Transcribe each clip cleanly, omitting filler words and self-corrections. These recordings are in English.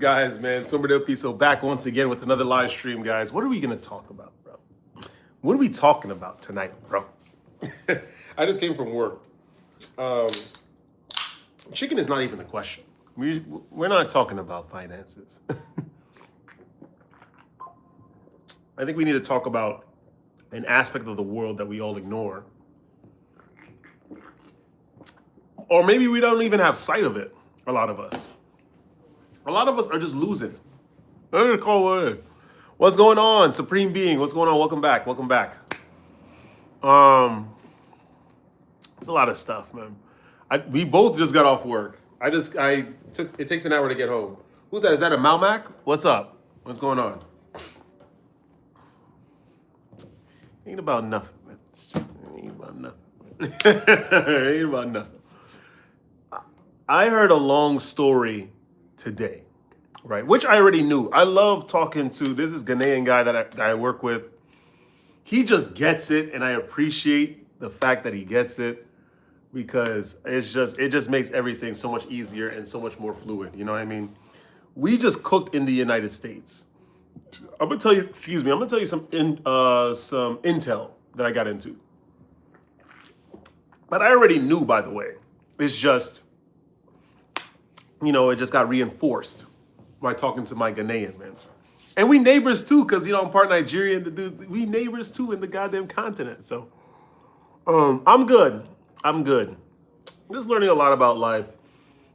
Guys, man, Somber Piso back once again with another live stream, guys. What are we gonna talk about, bro? What are we talking about tonight, bro? I just came from work. Um, Chicken is not even a question. We're not talking about finances. I think we need to talk about an aspect of the world that we all ignore. Or maybe we don't even have sight of it, a lot of us. A lot of us are just losing. What's going on, Supreme Being? What's going on? Welcome back. Welcome back. It's a lot of stuff, man. We both just got off work. It takes an hour to get home. Who's that? Is that a Malmac? What's up? What's going on? Ain't about nothing, man. Ain't about nothing. Ain't about nothing. I heard a long story today, right? Which I already knew. I love talking to, this is Ghanaian guy that I work with. He just gets it, and I appreciate the fact that he gets it because it just makes everything so much easier and so much more fluid. You know what I mean? We just cooked in the United States. I'm gonna tell you some intel that I got into. But I already knew, by the way. It's just, it just got reinforced by talking to my Ghanaian, man. And we neighbors too, because, I'm part Nigerian. We neighbors too in the goddamn continent. So I'm good. I'm just learning a lot about life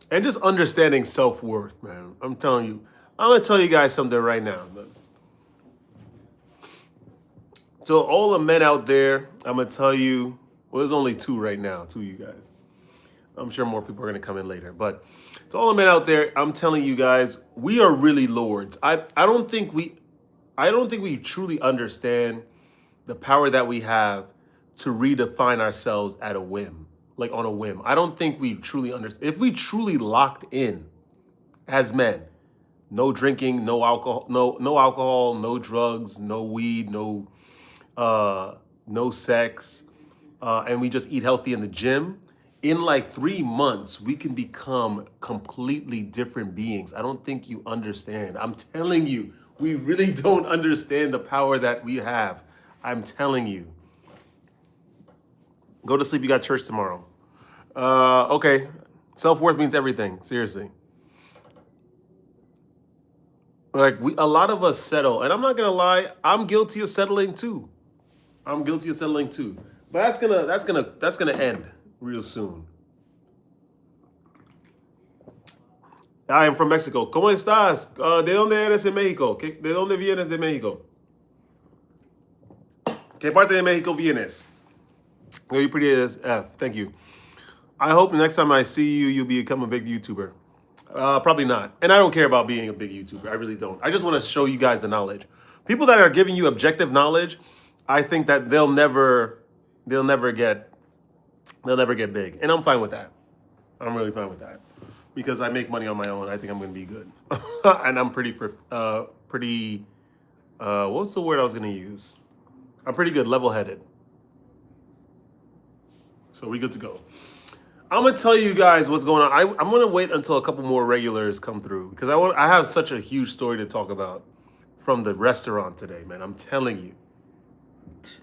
and just understanding self-worth, man. I'm telling you. I'm going to tell you guys something right now. Man. So all the men out there, I'm going to tell you, well, there's only two right now, two of you guys. I'm sure more people are going to come in later. But to all the men out there, I'm telling you guys, we are really lords. I don't think we truly understand the power that we have to redefine ourselves at a whim, like on a whim. I don't think we truly understand. If we truly locked in as men, no drinking, no alcohol, no drugs, no weed, no sex, and we just eat healthy in the gym, in like 3 months, we can become completely different beings. I don't think you understand. I'm telling you, we really don't understand the power that we have. I'm telling you. Go to sleep, you got church tomorrow. Okay, self-worth means everything, seriously. Like, a lot of us settle, and I'm not gonna lie, I'm guilty of settling too. But that's gonna end real soon. I am from Mexico. ¿Cómo estás? ¿De dónde eres en México? ¿De dónde vienes de México? ¿Qué parte de México vienes? Oh, you're pretty as F. Thank you. I hope next time I see you, you'll become a big YouTuber. Probably not. And I don't care about being a big YouTuber. I really don't. I just want to show you guys the knowledge. People that are giving you objective knowledge, I think that they'll never get big. And I'm fine with that. I'm really fine with that. Because I make money on my own. I think I'm going to be good. And I'm pretty, what's the word I was going to use? I'm pretty good, level-headed. So we good to go. I'm going to tell you guys what's going on. I'm going to wait until a couple more regulars come through. Because I have such a huge story to talk about from the restaurant today, man. I'm telling you.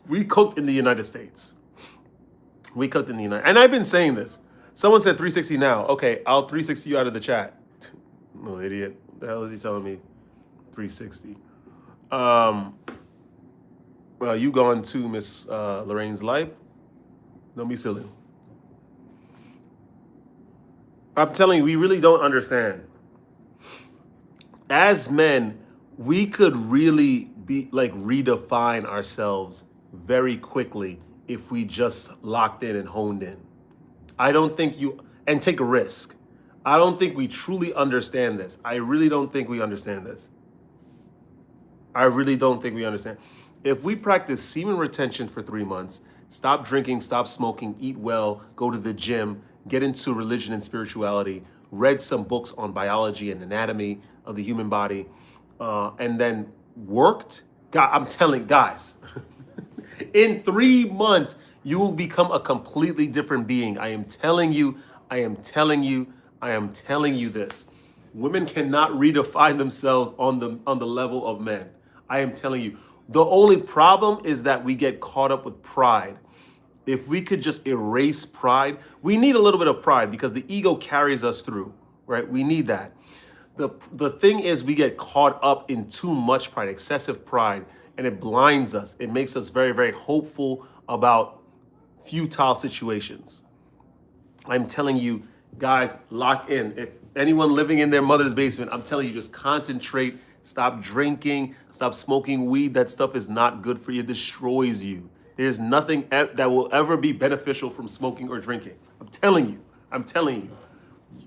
We cooked in the United States. And I've been saying this. Someone said 360 now. Okay, I'll 360 you out of the chat. No idiot. What the hell is he telling me? 360. Well, you gone too, Miss Lorraine's life. Don't be silly. I'm telling you, we really don't understand. As men, we could really be like redefine ourselves very quickly if we just locked in and honed in. And take a risk. I don't think we truly understand this. I really don't think we understand this. If we practice semen retention for 3 months, stop drinking, stop smoking, eat well, go to the gym, get into religion and spirituality, read some books on biology and anatomy of the human body, and then worked, God, I'm telling guys, in 3 months, you will become a completely different being. I am telling you this. Women cannot redefine themselves on the level of men. I am telling you. The only problem is that we get caught up with pride. If we could just erase pride, we need a little bit of pride because the ego carries us through, right? We need that. The thing is we get caught up in too much pride, excessive pride, and it blinds us. It makes us very, very hopeful about futile situations. I'm telling you, guys, lock in. If anyone living in their mother's basement, I'm telling you, just concentrate, stop drinking, stop smoking weed. That stuff is not good for you. It destroys you. There's nothing that will ever be beneficial from smoking or drinking. I'm telling you.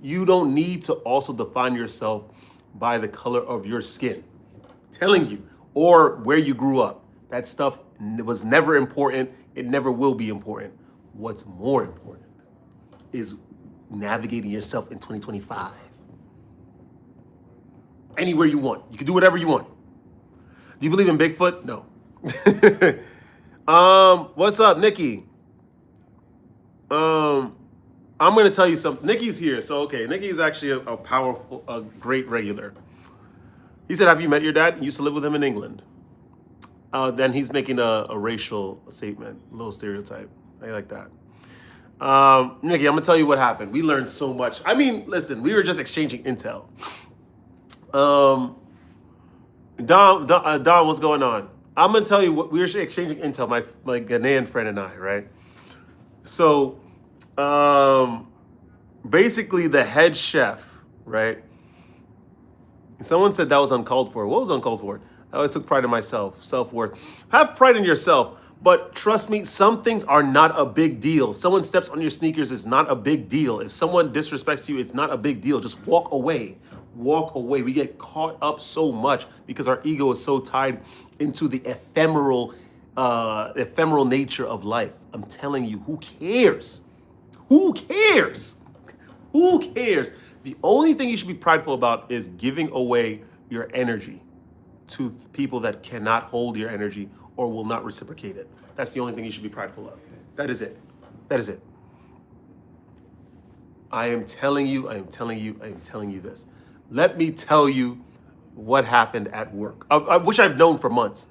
You don't need to also define yourself by the color of your skin. I'm telling you, or where you grew up. That stuff was never important. It never will be important. What's more important is navigating yourself in 2025. Anywhere you want. You can do whatever you want. Do you believe in Bigfoot? No. What's up, Nikki? I'm going to tell you something. Nikki's here. So, okay, Nikki is actually a powerful, a great regular. He said, have you met your dad? He used to live with him in England. Then he's making a racial statement, a little stereotype. I like that. Nikki, I'm going to tell you what happened. We learned so much. I mean, listen, we were just exchanging intel. Don, what's going on? I'm going to tell you what we were exchanging intel, my Ghanaian friend and I, right? So, basically the head chef, right? Someone said that was uncalled for. What was uncalled for? I always took pride in myself, self-worth. Have pride in yourself, but trust me, some things are not a big deal. Someone steps on your sneakers is not a big deal. If someone disrespects you, it's not a big deal. Just walk away. Walk away. We get caught up so much because our ego is so tied into the ephemeral nature of life. I'm telling you, who cares? Who cares? Who cares? The only thing you should be prideful about is giving away your energy to people that cannot hold your energy or will not reciprocate it. That's the only thing you should be prideful of. That is it. That is it. I am telling you this. Let me tell you what happened at work, which I've known for months.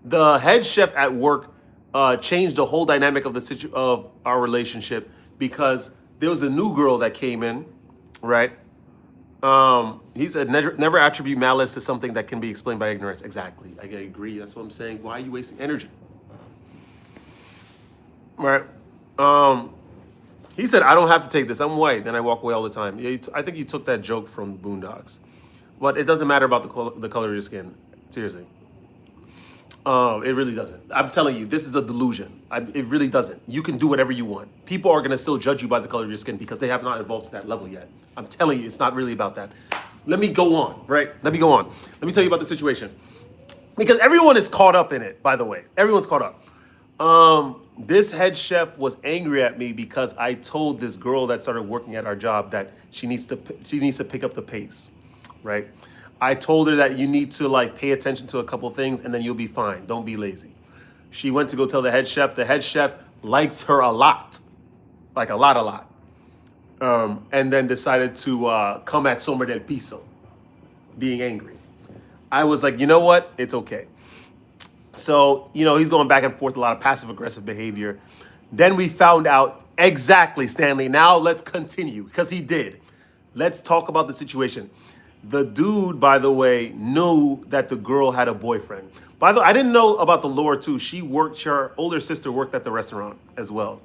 The head chef at work changed the whole dynamic of our relationship because there was a new girl that came in, right? He said, never attribute malice to something that can be explained by ignorance. Exactly. I agree. That's what I'm saying. Why are you wasting energy? Right? He said, I don't have to take this. I'm white. Then I walk away all the time. Yeah, I think you took that joke from Boondocks. But it doesn't matter about the color of your skin. Seriously. It really doesn't. I'm telling you, this is a delusion. It really doesn't. You can do whatever you want. People are going to still judge you by the color of your skin because they have not evolved to that level yet. I'm telling you, it's not really about that. Let me go on, right? Let me go on. Let me tell you about the situation. Because everyone is caught up in it, by the way. Everyone's caught up. This head chef was angry at me because I told this girl that started working at our job that she needs to pick up the pace, right? I told her that you need to pay attention to a couple things and then you'll be fine. Don't be lazy. She went to go tell the head chef. The head chef likes her a lot, like a lot. And then decided to come at Somer del Piso, being angry. I was like, you know what? It's okay. So, he's going back and forth, a lot of passive aggressive behavior. Then we found out exactly, Stanley. Now let's continue because he did. Let's talk about the situation. The dude, by the way, knew that the girl had a boyfriend. By the way, I didn't know about the lore too. Her older sister worked at the restaurant as well.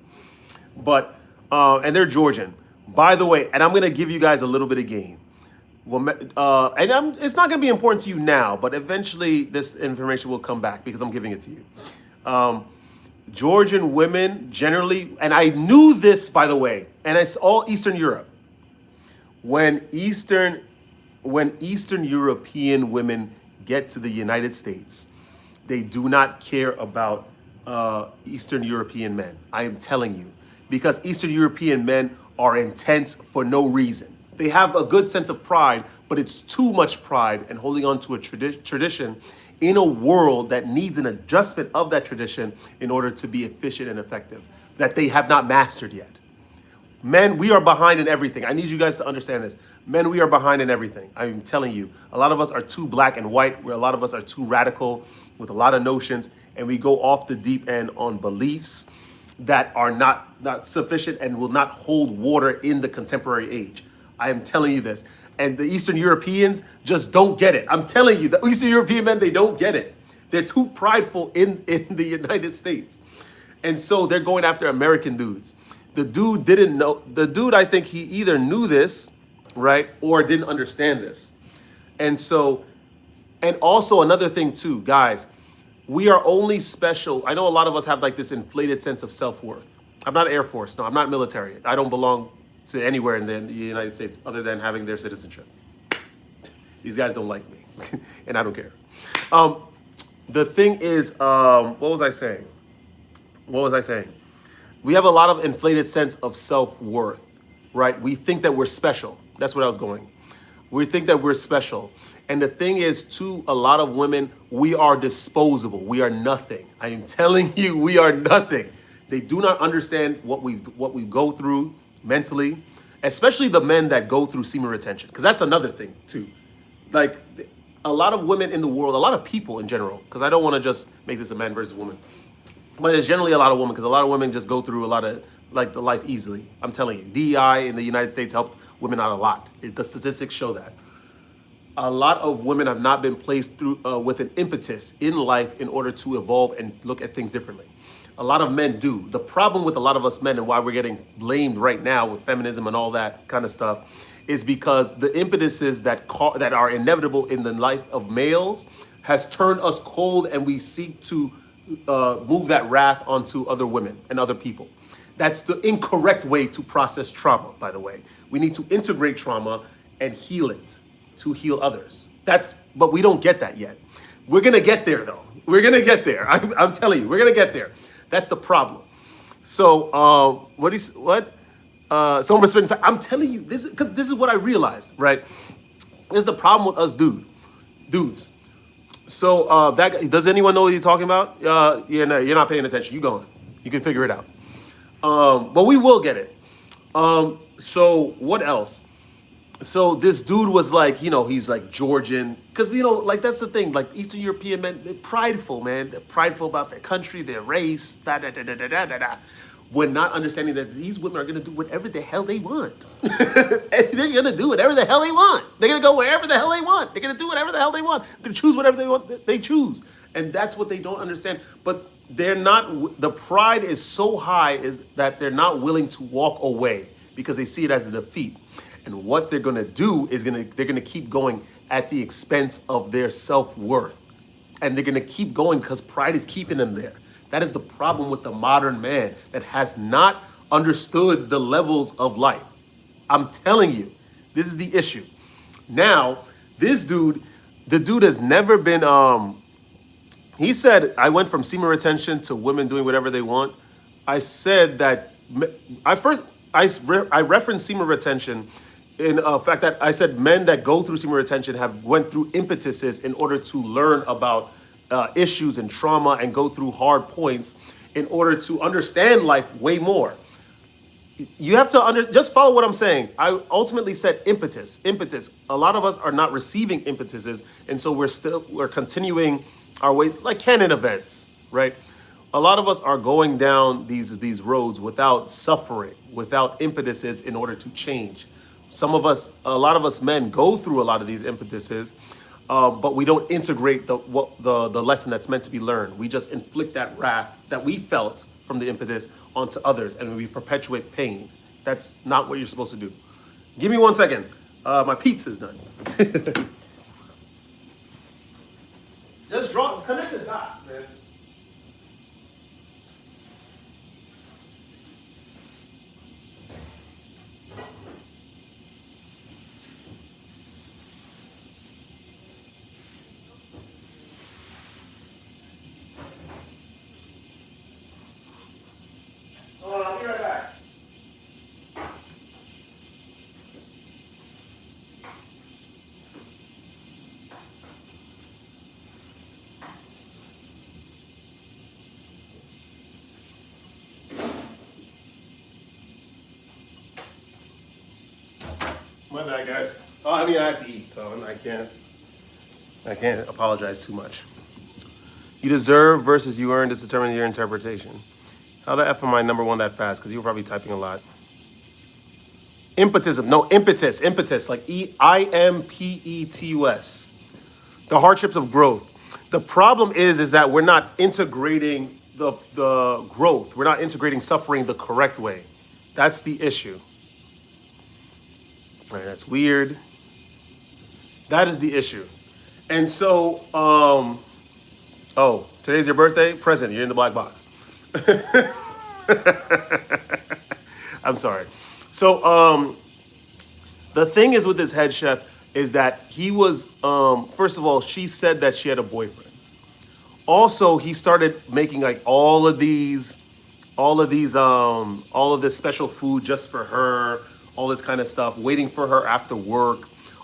But, and they're Georgian. By the way, and I'm going to give you guys a little bit of game. It's not going to be important to you now, but eventually this information will come back because I'm giving it to you. Georgian women generally, and I knew this, by the way, and it's all Eastern Europe. When Eastern European women get to the United States, they do not care about Eastern European men. I am telling you, because Eastern European men are intense for no reason. They have a good sense of pride, but it's too much pride and holding on to a tradition in a world that needs an adjustment of that tradition in order to be efficient and effective, that they have not mastered yet. Men, we are behind in everything. I need you guys to understand this. Men, we are behind in everything. I'm telling you. A lot of us are too black and white, where a lot of us are too radical with a lot of notions, and we go off the deep end on beliefs that are not sufficient and will not hold water in the contemporary age. I am telling you this. And the Eastern Europeans just don't get it. I'm telling you, the Eastern European men, they don't get it. They're too prideful in the United States. And so they're going after American dudes. The dude didn't know. The dude, I think he either knew this, right, or didn't understand this. And so, and also another thing too, guys, we are only special. I know a lot of us have like this inflated sense of self-worth. I'm not Air Force. No, I'm not military. I don't belong to anywhere in the United States other than having their citizenship. These guys don't like me, and I don't care. The thing is, what was I saying? What was I saying? We have a lot of inflated sense of self-worth, right? We think that we're special. That's what I was going. We think that we're special. And the thing is, to a lot of women, we are disposable. We are nothing. I am telling you, we are nothing. They do not understand what we go through mentally, especially the men that go through semen retention, because that's another thing too. Like a lot of women in the world, a lot of people in general, because I don't want to just make this a man versus woman, but it's generally a lot of women, because a lot of women just go through a lot of like the life easily. I'm telling you, DEI in the United States helped women out a lot. The statistics show that. A lot of women have not been placed through with an impetus in life in order to evolve and look at things differently. A lot of men do. The problem with a lot of us men and why we're getting blamed right now with feminism and all that kind of stuff is because the impetuses that are inevitable in the life of males has turned us cold, and we seek to move that wrath onto other women and other people. That's the incorrect way to process trauma, by the way. We need to integrate trauma and heal it to heal others. But we don't get that yet. We're gonna get there though. We're gonna get there. I'm telling you, we're gonna get there. That's the problem. So, someone was spending. I'm telling you, this is what I realized, right? This is the problem with us dudes. So that guy, does anyone know what he's talking about? Yeah, no, you're not paying attention. You going? You can figure it out. But we will get it. So what else? So this dude was like, he's like Georgian, because like that's the thing. Like Eastern European men, they're prideful, man. They're prideful about their country, their race, We're not understanding that these women are gonna do whatever the hell they want. And they're gonna do whatever the hell they want. They're gonna go wherever the hell they want. They're gonna do whatever the hell they want. They're gonna choose whatever they want. They choose, and that's what they don't understand. But they're not. The pride is so high is that they're not willing to walk away because they see it as a defeat. And what they're gonna do is they're gonna keep going at the expense of their self-worth. And they're gonna keep going because pride is keeping them there. That is the problem with the modern man that has not understood the levels of life. I'm telling you, this is the issue. Now, this dude, the dude has never been, he said, I went from semen retention to women doing whatever they want. I said that, I referenced semen retention in fact that I said men that go through semen retention have went through impetuses in order to learn about issues and trauma and go through hard points in order to understand life way more. You have to just follow what I'm saying. I ultimately said impetus. A lot of us are not receiving impetuses, and so we're continuing our way like canon events, right? A lot of us are going down these roads without suffering, without impetuses in order to change. A lot of us men go through a lot of these impetuses, but we don't integrate the lesson that's meant to be learned. We just inflict that wrath that we felt from the impetus onto others, and we perpetuate pain. That's not what you're supposed to do. Give me 1 second. My pizza's done. Just connect the dots, man. I'll be right back. My bad, guys. Oh, I mean, I had to eat, so I can't apologize too much. You deserve versus you earned is determined your interpretation. How the F am I number one that fast? Because you were probably typing a lot. Impetism. No, impetus. Like Impetus. The hardships of growth. The problem is that we're not integrating the growth. We're not integrating suffering the correct way. That's the issue. All right, that's weird. That is the issue. And so, oh, today's your birthday? Present, you're in the black box. I'm sorry. So, the thing is with this head chef is that he was, first of all, she said that she had a boyfriend. Also, he started making like all of this special food just for her, all this kind of stuff, waiting for her after work,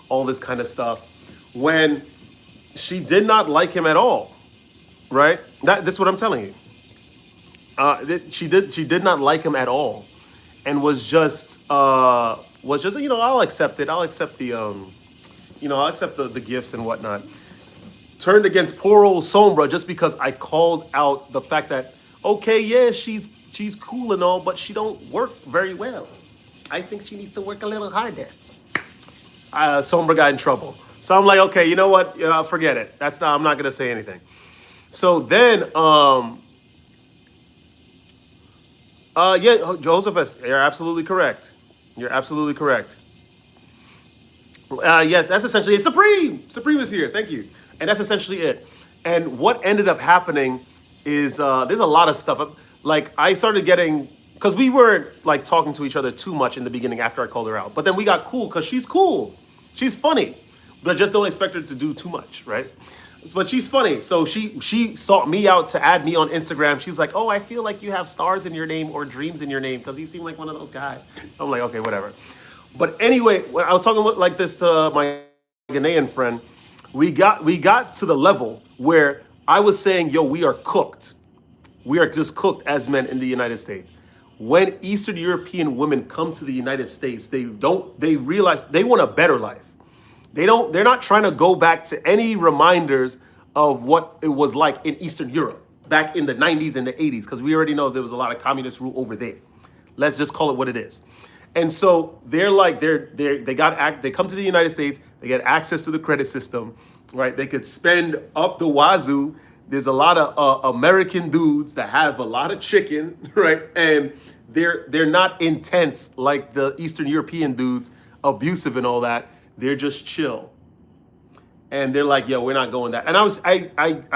all this kind of stuff, when she did not like him at all, right? That's what I'm telling you. She did not like him at all, and was just I'll accept it. I'll accept I'll accept the gifts and whatnot. Turned against poor old Sombra just because I called out the fact that, okay, yeah, she's cool and all, but she don't work very well. I think she needs to work a little harder. Sombra got in trouble. So I'm like, okay, you know what? Forget it. I'm not gonna say anything. So then, Josephus, you're absolutely correct. You're absolutely correct. Yes, that's essentially it. Supreme. Supreme is here. Thank you. And that's essentially it. And what ended up happening is there's a lot of stuff. Like I started getting, because we weren't like talking to each other too much in the beginning after I called her out. But then we got cool because she's cool. She's funny. But just don't expect her to do too much, right? But she's funny. So she sought me out to add me on Instagram. She's like, oh, I feel like you have stars in your name or dreams in your name because you seem like one of those guys. I'm like, okay, whatever. But anyway, when I was talking like this to my Ghanaian friend, we got to the level where I was saying, yo, we are cooked. We are just cooked as men in the United States. When Eastern European women come to the United States, they realize they want a better life. They're not trying to go back to any reminders of what it was like in Eastern Europe back in the 90s and the 80s, because we already know there was a lot of communist rule over there. Let's just call it what it is. And so they're like, they come to the United States, they get access to the credit system, right? They could spend up the wazoo. There's a lot of American dudes that have a lot of chicken, right? And they're not intense like the Eastern European dudes, abusive and all that. They're just chill. And they're like, yo, we're not going that. And I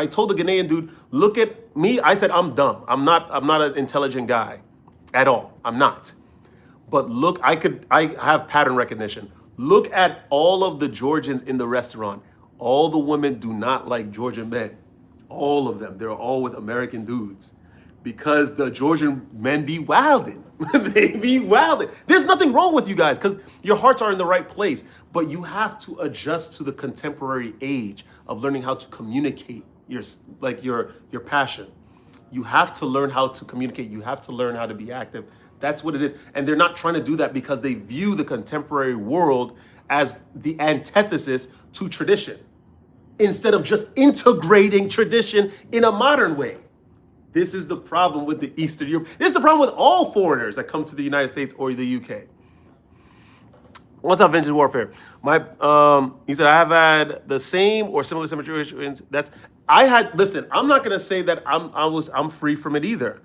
told the Ghanaian dude, look at me. I said, I'm dumb. I'm not an intelligent guy at all. I'm not. But look, I have pattern recognition. Look at all of the Georgians in the restaurant. All the women do not like Georgian men. All of them. They're all with American dudes. Because the Georgian men be wilding. They be wilding. There's nothing wrong with you guys because your hearts are in the right place. But you have to adjust to the contemporary age of learning how to communicate your passion. You have to learn how to communicate. You have to learn how to be active. That's what it is. And they're not trying to do that because they view the contemporary world as the antithesis to tradition, instead of just integrating tradition in a modern way. This is the problem with the Eastern Europe. This is the problem with all foreigners that come to the United States or the UK. What's up, Vintage Warfare? He said, I have had the same or similar situations. Listen, I'm not gonna say that I'm free from it either.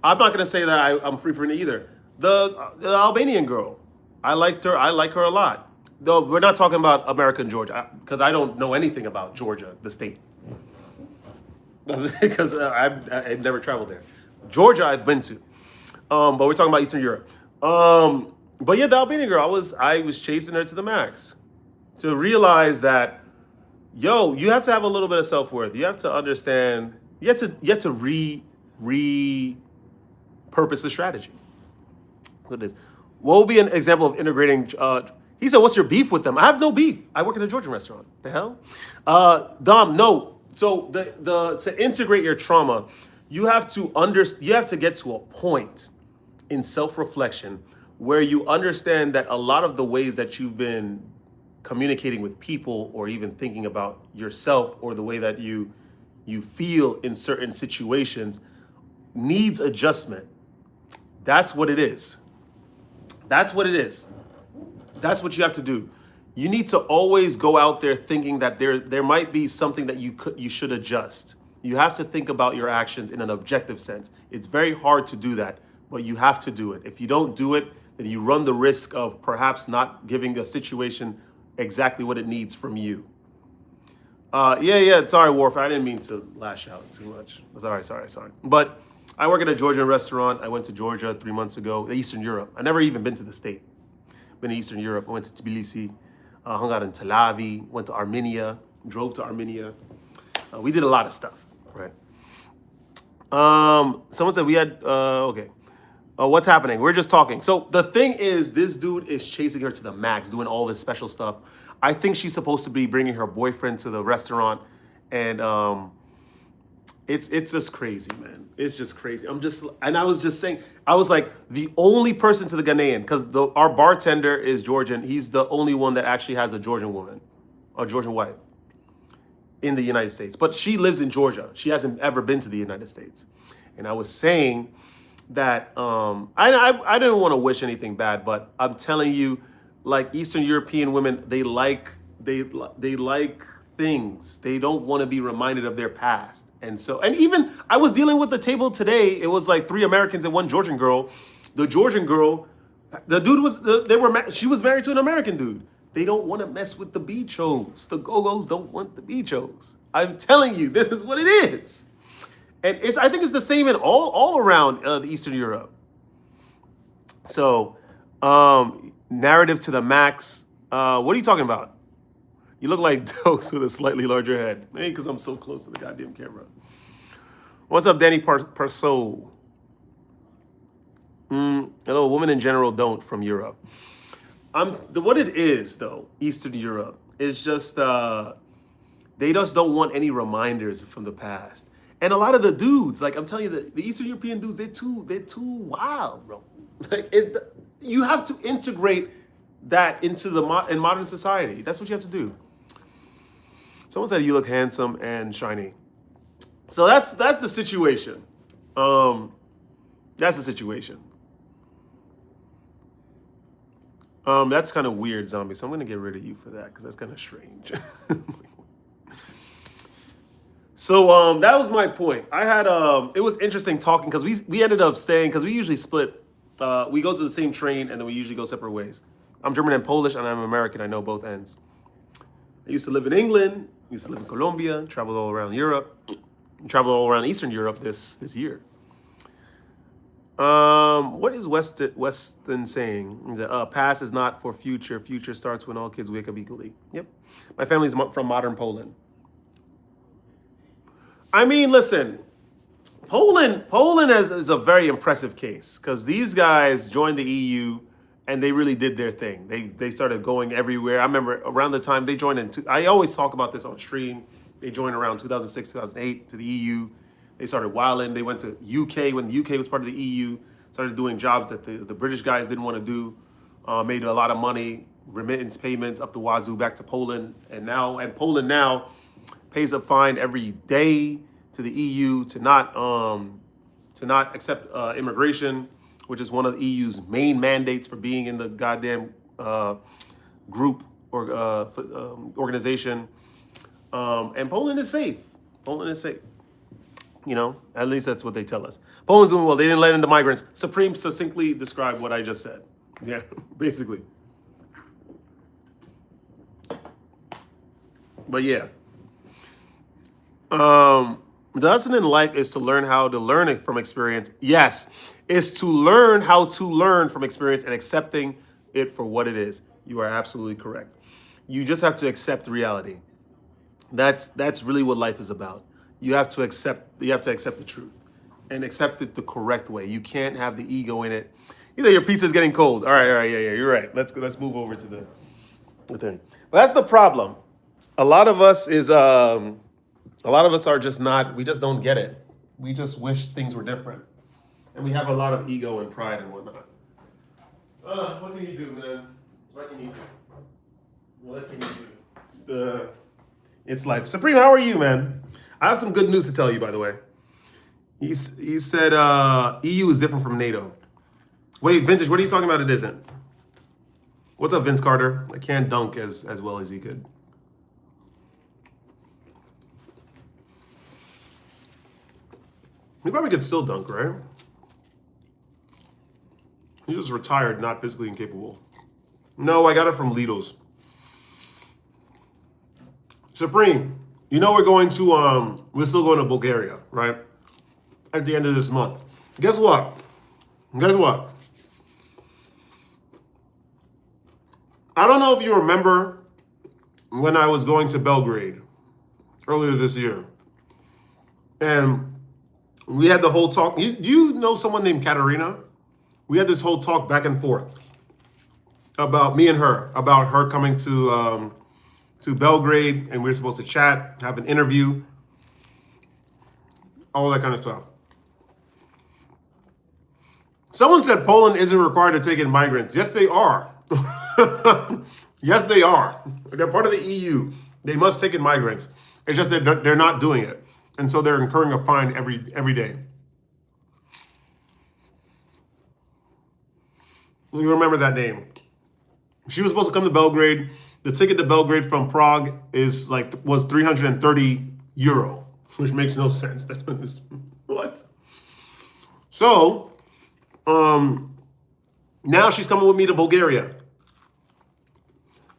I'm not gonna say that I'm free from it either. The Albanian girl, I liked her. I like her a lot. Though we're not talking about American Georgia because I don't know anything about Georgia, the state. Because I've never traveled there. Georgia I've been to, but we're talking about Eastern Europe. But yeah, the Albanian girl, I was chasing her to the max to realize that, yo, you have to have a little bit of self-worth. You have to understand. You have to repurpose the strategy. What it is. What would be an example of integrating? He said, "What's your beef with them?" I have no beef. I work in a Georgian restaurant. The hell, Dom? No. So to integrate your trauma, you have to get to a point in self-reflection where you understand that a lot of the ways that you've been communicating with people or even thinking about yourself or the way that you feel in certain situations needs adjustment. That's what it is. That's what it is. That's what you have to do. You need to always go out there thinking that there might be something that you should adjust. You have to think about your actions in an objective sense. It's very hard to do that, but you have to do it. If you don't do it, then you run the risk of perhaps not giving a situation exactly what it needs from you. Yeah. Sorry, Worf. I didn't mean to lash out too much. Sorry. But I work at a Georgian restaurant. I went to Georgia 3 months ago, Eastern Europe. I never even been to the state. Been to Eastern Europe. I went to Tbilisi, hung out in Tel Aviv, went to Armenia, drove to Armenia. We did a lot of stuff, right? Someone said we had, okay. What's happening? We're just talking. So the thing is, this dude is chasing her to the max, doing all this special stuff. I think she's supposed to be bringing her boyfriend to the restaurant, and it's just crazy, man. It's just crazy. I was just saying, I was like, the only person to the Ghanaian, because our bartender is Georgian. He's the only one that actually has a Georgian woman, a Georgian wife, in the United States. But she lives in Georgia. She hasn't ever been to the United States. And I was saying that I didn't want to wish anything bad, but I'm telling you, like Eastern European women, they like things. They don't want to be reminded of their past. And even I was dealing with the table today. It was like 3 Americans and 1 Georgian girl. The Georgian girl, the dude she was married to an American dude. They don't want to mess with the bichos. The go-go's don't want the bichos. I'm telling you, this is what it is. And I think it's the same in all around the Eastern Europe. So, narrative to the max. What are you talking about? You look like Dokes with a slightly larger head. Maybe because I'm so close to the goddamn camera. What's up, Danny Parso? Hello, women in general don't from Europe. What it is, though, Eastern Europe, is just, they just don't want any reminders from the past. And a lot of the dudes, like I'm telling you, the Eastern European dudes, they're too wild, bro. Like you have to integrate that into in modern society. That's what you have to do. Someone said you look handsome and shiny. So that's the situation. That's the situation. That's kind of weird, zombie. So I'm gonna get rid of you for that because that's kind of strange. So that was my point. I had it was interesting talking because we ended up staying because we usually split. We go to the same train and then we usually go separate ways. I'm German and Polish and I'm American. I know both ends. I used to live in England. Used to live in Colombia. Traveled all around Europe. Traveled all around Eastern Europe this year. What is Weston saying? Past is not for future. Future starts when all kids wake up equally. Yep. My family's from modern Poland. I mean, listen, Poland is a very impressive case because these guys joined the EU and they really did their thing. They started going everywhere. I remember around the time they joined I always talk about this on stream. They joined around 2006, 2008 to the EU. They started wilding. They went to UK when the UK was part of the EU. Started doing jobs that the British guys didn't want to do. Made a lot of money, remittance payments up the wazoo back to Poland, and Poland now pays a fine every day to the EU to not accept immigration, which is one of the EU's main mandates for being in the goddamn group or organization. And Poland is safe. Poland is safe. You know, at least that's what they tell us. Poland's doing well. They didn't let in the migrants. Supreme succinctly described what I just said. Yeah, basically. But yeah. The lesson in life is to learn how to learn it from experience. Yes, it's to learn how to learn from experience and accepting it for what it is. You are absolutely correct. You just have to accept reality. That's really what life is about. You have to accept the truth and accept it the correct way. You can't have the ego in it. You know, your pizza's getting cold. All right, yeah, you're right. Let's move over to the thing. But that's the problem. A lot of us are just not, we just don't get it. We just wish things were different. And we have a lot of ego and pride and whatnot. What can you do, man? What can you do? What can you do? It's life. Supreme, how are you, man? I have some good news to tell you, by the way. He said EU is different from NATO. Wait, Vintage, what are you talking about? It isn't. What's up, Vince Carter? I can't dunk as well as he could. He probably could still dunk, right? He just retired, not physically incapable. No, I got it from Lido's. Supreme, you know we're going to we're still going to Bulgaria, right? At the end of this month. Guess what? Guess what? I don't know if you remember when I was going to Belgrade earlier this year. And we had the whole talk. Do you know someone named Katerina? We had this whole talk back and forth about me and her, about her coming to Belgrade, and we were supposed to chat, have an interview, all that kind of stuff. Someone said Poland isn't required to take in migrants. Yes, they are. Yes, they are. They're part of the EU. They must take in migrants. It's just that they're not doing it. And so they're incurring a fine every day. You remember that name. She was supposed to come to Belgrade. The ticket to Belgrade from Prague was 330 euro, which makes no sense. What? So, now she's coming with me to Bulgaria.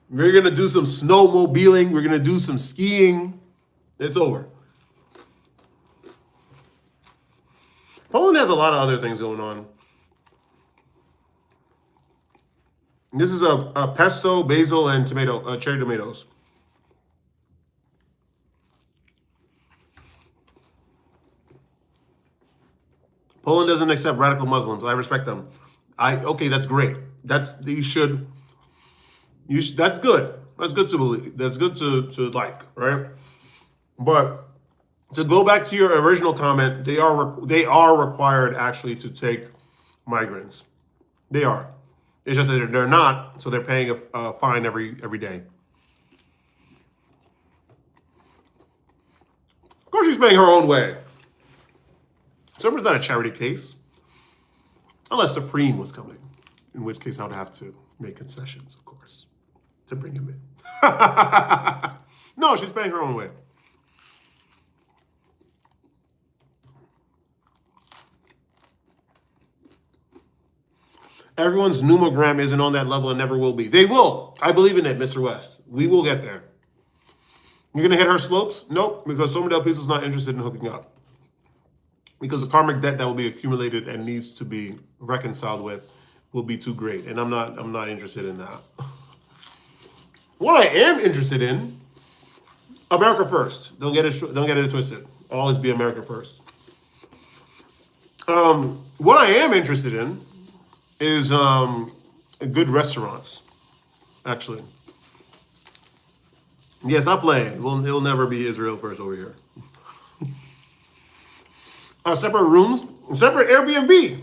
We're gonna do some snowmobiling. We're gonna do some skiing. It's over. Poland has a lot of other things going on. This is a pesto, basil, and cherry tomatoes. Poland doesn't accept radical Muslims. I respect them. Okay, that's great. That's good. That's good to believe. That's good to like, right? But to go back to your original comment, they are required actually to take migrants. They are. It's just that they're not, so they're paying a fine every day. Of course, she's paying her own way. Summer's not a charity case, unless Supreme was coming, in which case I would have to make concessions, of course, to bring him in. No, she's paying her own way. Everyone's pneumogram isn't on that level and never will be. They will. I believe in it, Mr. West. We will get there. You're going to hit her slopes? Nope, because Somer Del Piso's not interested in hooking up. Because the karmic debt that will be accumulated and needs to be reconciled with will be too great. And I'm not interested in that. What I am interested in, America first. Don't get it twisted. Always be America first. What I am interested in is good restaurants, actually. Yeah, stop playing. It'll never be Israel first over here. Separate rooms, separate Airbnb.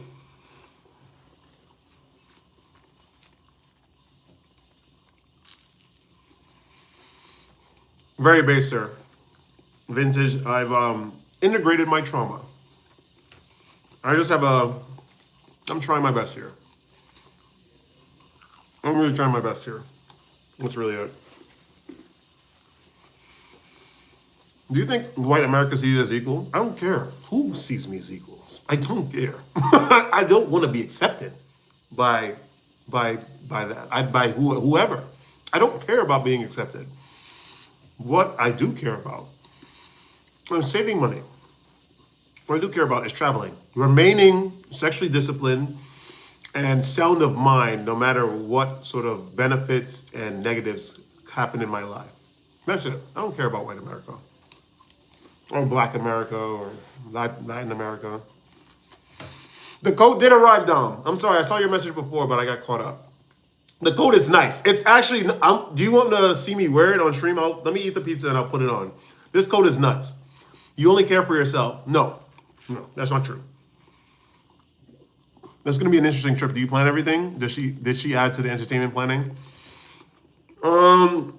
Very base, sir. Vintage. I've integrated my trauma. I'm trying my best here. I'm really trying my best here. That's really it. Do you think white America sees us as equal? I don't care who sees me as equals. I don't care. I don't want to be accepted by that. By whoever. I don't care about being accepted. What I do care about is saving money. What I do care about is traveling, remaining sexually disciplined, and sound of mind, no matter what sort of benefits and negatives happen in my life. That's it. I don't care about white America. Or black America, or Latin America. The coat did arrive, Dom. I'm sorry, I saw your message before, but I got caught up. The coat is nice. It's actually, do you want to see me wear it on stream? Let me eat the pizza and I'll put it on. This coat is nuts. You only care for yourself. No, that's not true. That's going to be an interesting trip. Do you plan everything? Did she add to the entertainment planning? I'm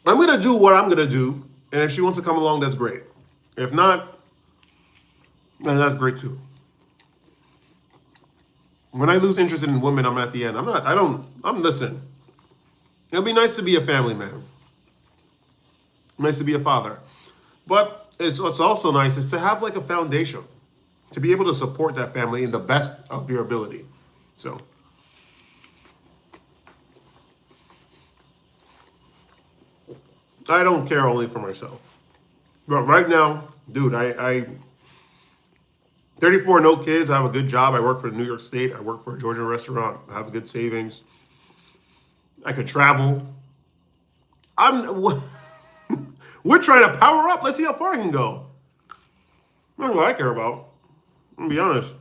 going to do what I'm going to do. And if she wants to come along, that's great. If not, then that's great too. When I lose interest in women, I'm at the end. Listen. It'll be nice to be a family man. Nice to be a father. But what's also nice is to have like a foundation. To be able to support that family in the best of your ability. So. I don't care only for myself. But right now, dude, I 34, no kids. I have a good job. I work for New York State. I work for a Georgian restaurant. I have good savings. I could travel. We're trying to power up. Let's see how far I can go. That's what I care about. I'm gonna be honest.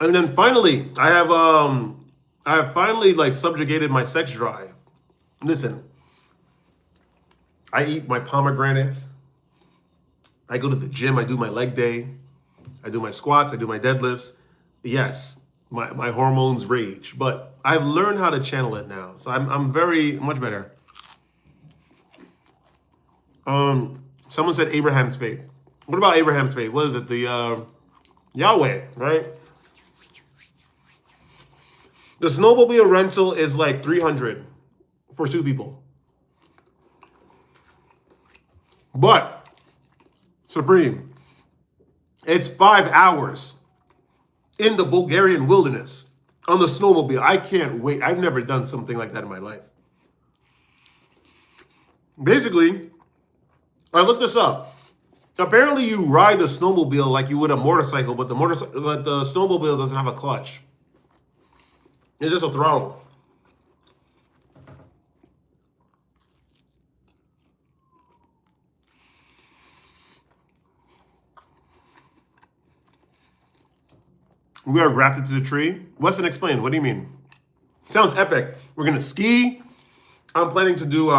And then finally, I have finally like subjugated my sex drive. Listen, I eat my pomegranates. I go to the gym. I do my leg day. I do my squats. I do my deadlifts. Yes, my hormones rage, but I've learned how to channel it now. So I'm very much better. Someone said Abraham's faith. What about Abraham's faith? What is it? The Yahweh, right? The snowmobile rental is like $300 for 2 people. But, Supreme, it's 5 hours in the Bulgarian wilderness on the snowmobile. I can't wait. I've never done something like that in my life. Basically, I looked this up. Apparently, you ride the snowmobile like you would a motorcycle, but the snowmobile doesn't have a clutch. It's just a throttle. We are grafted to the tree. Weston, explain. What do you mean? Sounds epic. We're gonna ski. I'm planning to do.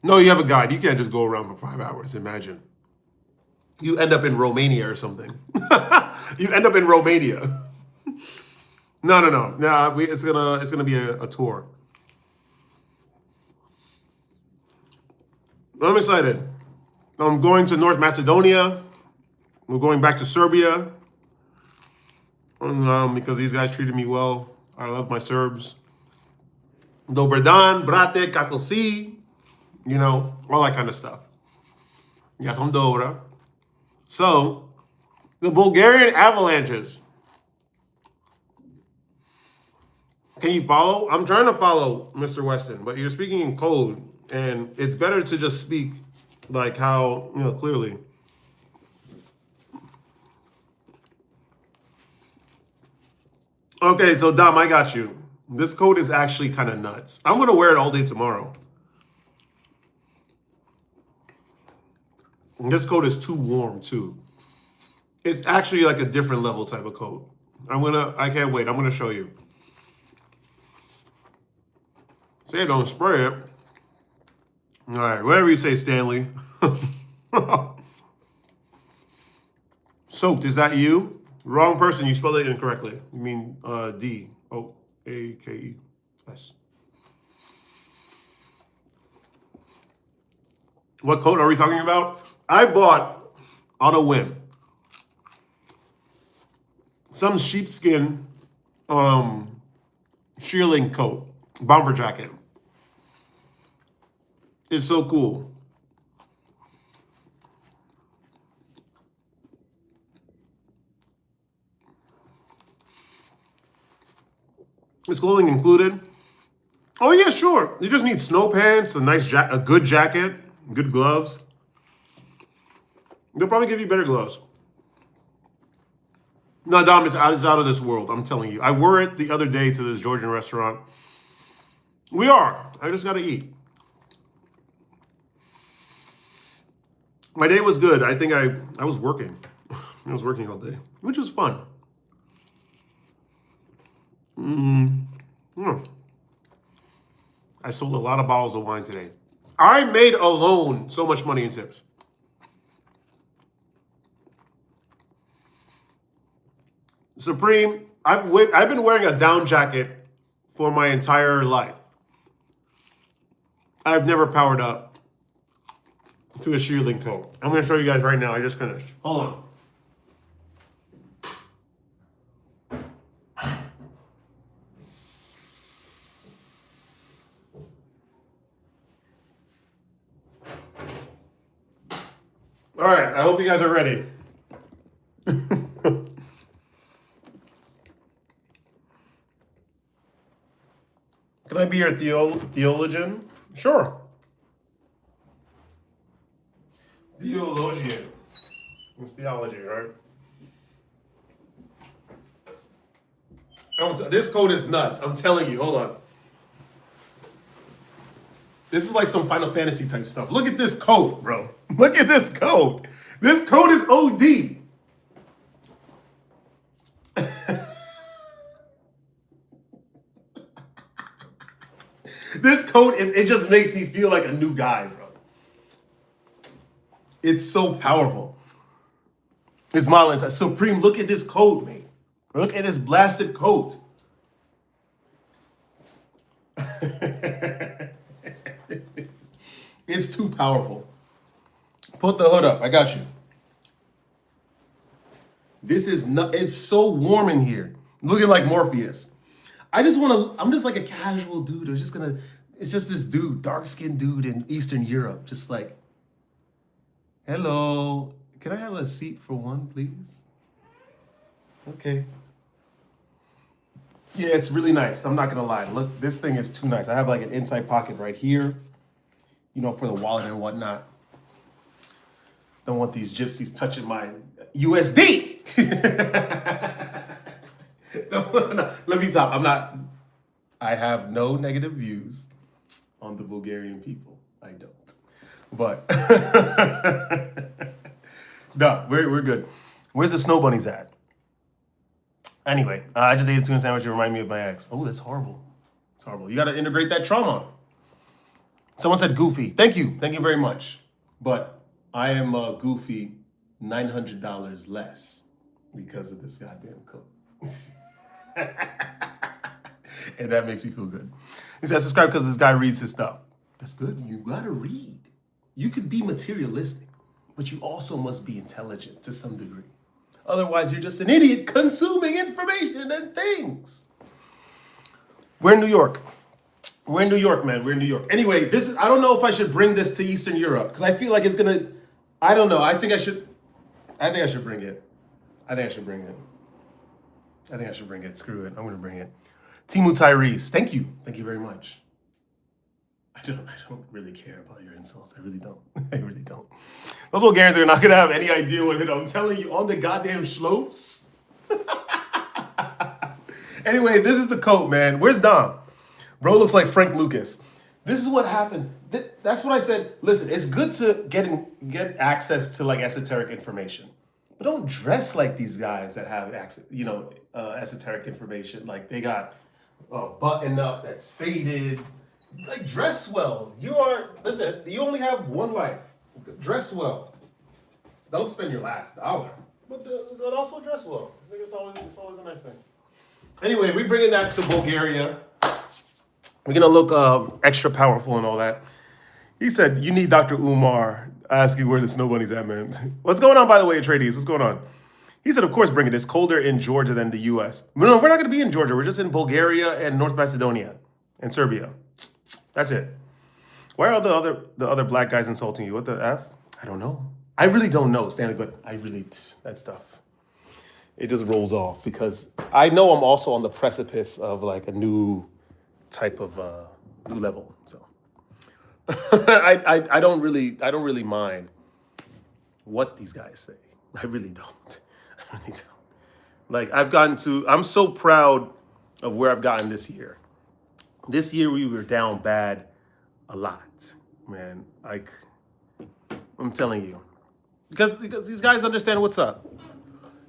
No, you have a guide. You can't just go around for 5 hours. Imagine. You end up in Romania or something. You end up in Romania. No. It's gonna be a tour. I'm excited. I'm going to North Macedonia. We're going back to Serbia. Because these guys treated me well. I love my Serbs. Dobar dan, brate, kako si. You know, all that kind of stuff. Ja sam dobra. So, the Bulgarian avalanches. Can you follow? I'm trying to follow, Mr. Weston, but you're speaking in code, and it's better to just speak like how, clearly. Okay, so Dom, I got you. This coat is actually kind of nuts. I'm going to wear it all day tomorrow. And this coat is too warm, too. It's actually like a different level type of coat. I can't wait. I'm going to show you. Say don't spray it. All right, whatever you say, Stanley. Soaked, is that you? Wrong person, you spelled it incorrectly. You mean D-O-A-K-E-S. What coat are we talking about? I bought, on a whim, some sheepskin shearling coat, bomber jacket. It's so cool. Is clothing included? Oh yeah, sure. You just need snow pants, a good jacket, good gloves. They'll probably give you better gloves. No, Dom, it's out of this world. I'm telling you. I wore it the other day to this Georgian restaurant. We are. I just got to eat. My day was good. I think I was working. I was working all day, which was fun. I sold a lot of bottles of wine today. I made alone so much money in tips. Supreme, I've been wearing a down jacket for my entire life. I've never powered up to a shearling coat. I'm going to show you guys right now. I just finished. Hold on. All right, I hope you guys are ready. Can I be your theologian? Sure. Theologian. It's theology, right? This code is nuts. I'm telling you. Hold on. This is like some Final Fantasy type stuff. Look at this code, bro. Look at this code. This code is OD. This code it just makes me feel like a new guy, bro. It's so powerful. It's model inside. Supreme, look at this code, mate. Look at this blasted coat. It's too powerful. Put the hood up. I got you. This is not, it's so warm in here. Looking like Morpheus. I'm just like a casual dude. It's just this dude, dark-skinned dude in Eastern Europe. Just like, hello, can I have a seat for one, please? Okay. Yeah, it's really nice. I'm not gonna lie. Look, this thing is too nice. I have like an inside pocket right here, for the wallet and whatnot. Don't want these gypsies touching my USD. No, let me stop. I have no negative views on the Bulgarian people. I don't. But no, we're good. Where's the snow bunnies at? Anyway, I just ate a tuna sandwich. It reminded me of my ex. Oh, that's horrible. It's horrible. You got to integrate that trauma. Someone said goofy. Thank you. Thank you very much. But I am goofy $900 less because of this goddamn coat. And that makes me feel good. He said, subscribe because this guy reads his stuff. That's good. You got to read. You could be materialistic, but you also must be intelligent to some degree. Otherwise, you're just an idiot consuming information and things. We're in New York. We're in New York, man. We're in New York. Anyway, I don't know if I should bring this to Eastern Europe because I feel like it's going to, I don't know. I think I should bring it. I think I should bring it. Screw it. I'm going to bring it. Timu Tyrese. Thank you. Thank you very much. I don't really care about your insults. I really don't. I really don't. Those Bulgarians are not going to have any idea what it is. I'm telling you, on the goddamn slopes. Anyway, this is the coat, man. Where's Dom? Bro looks like Frank Lucas. This is what happened. That's what I said. Listen, it's good to get access to like esoteric information. But don't dress like these guys that have access, esoteric information. Like they got a button up that's faded. Like dress well. You only have one life. Dress well. Don't spend your last dollar. But also dress well. I think it's always a nice thing. Anyway, we're bringing that to Bulgaria. We're going to look extra powerful and all that. He said, you need Dr. Umar asking where the snow bunny's at, man. What's going on, by the way, Atreides? What's going on? He said, of course, bring it. It's colder in Georgia than the U.S. No, we're not going to be in Georgia. We're just in Bulgaria and North Macedonia and Serbia. That's it. Why are the other black guys insulting you? What the F? I don't know. I really don't know, Stanley, but that stuff, it just rolls off because I know I'm also on the precipice of like a new type of new level. So I don't really mind what these guys say. I really don't. Like I'm so proud of where I've gotten this year. This year we were down bad a lot, man. Like I'm telling you, because these guys understand what's up.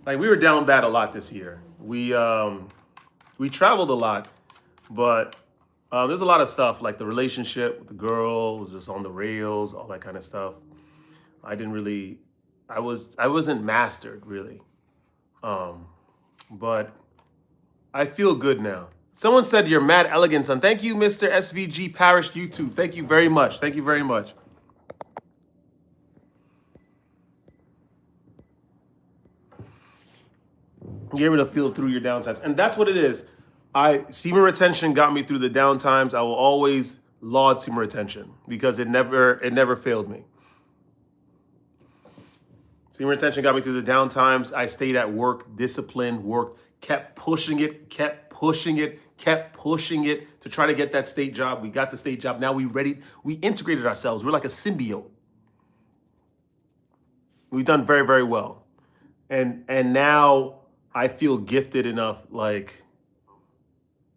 Like we were down bad a lot this year. We traveled a lot, but there's a lot of stuff like the relationship with the girl was just on the rails, all that kind of stuff. I wasn't mastered really. but I feel good now. Someone said you're mad elegant, son. Thank you, Mr. SVG Parish YouTube. Thank you very much. Thank you very much. You're able to feel through your downtimes. And that's what it is. Semen retention got me through the downtimes. I will always laud semen retention because it never failed me. Semen retention got me through the downtimes. I stayed at work, disciplined, worked, kept pushing it to try to get that state job. We got the state job. Now we integrated ourselves. We're like a symbiote. We've done very, very well. And now I feel gifted enough, like,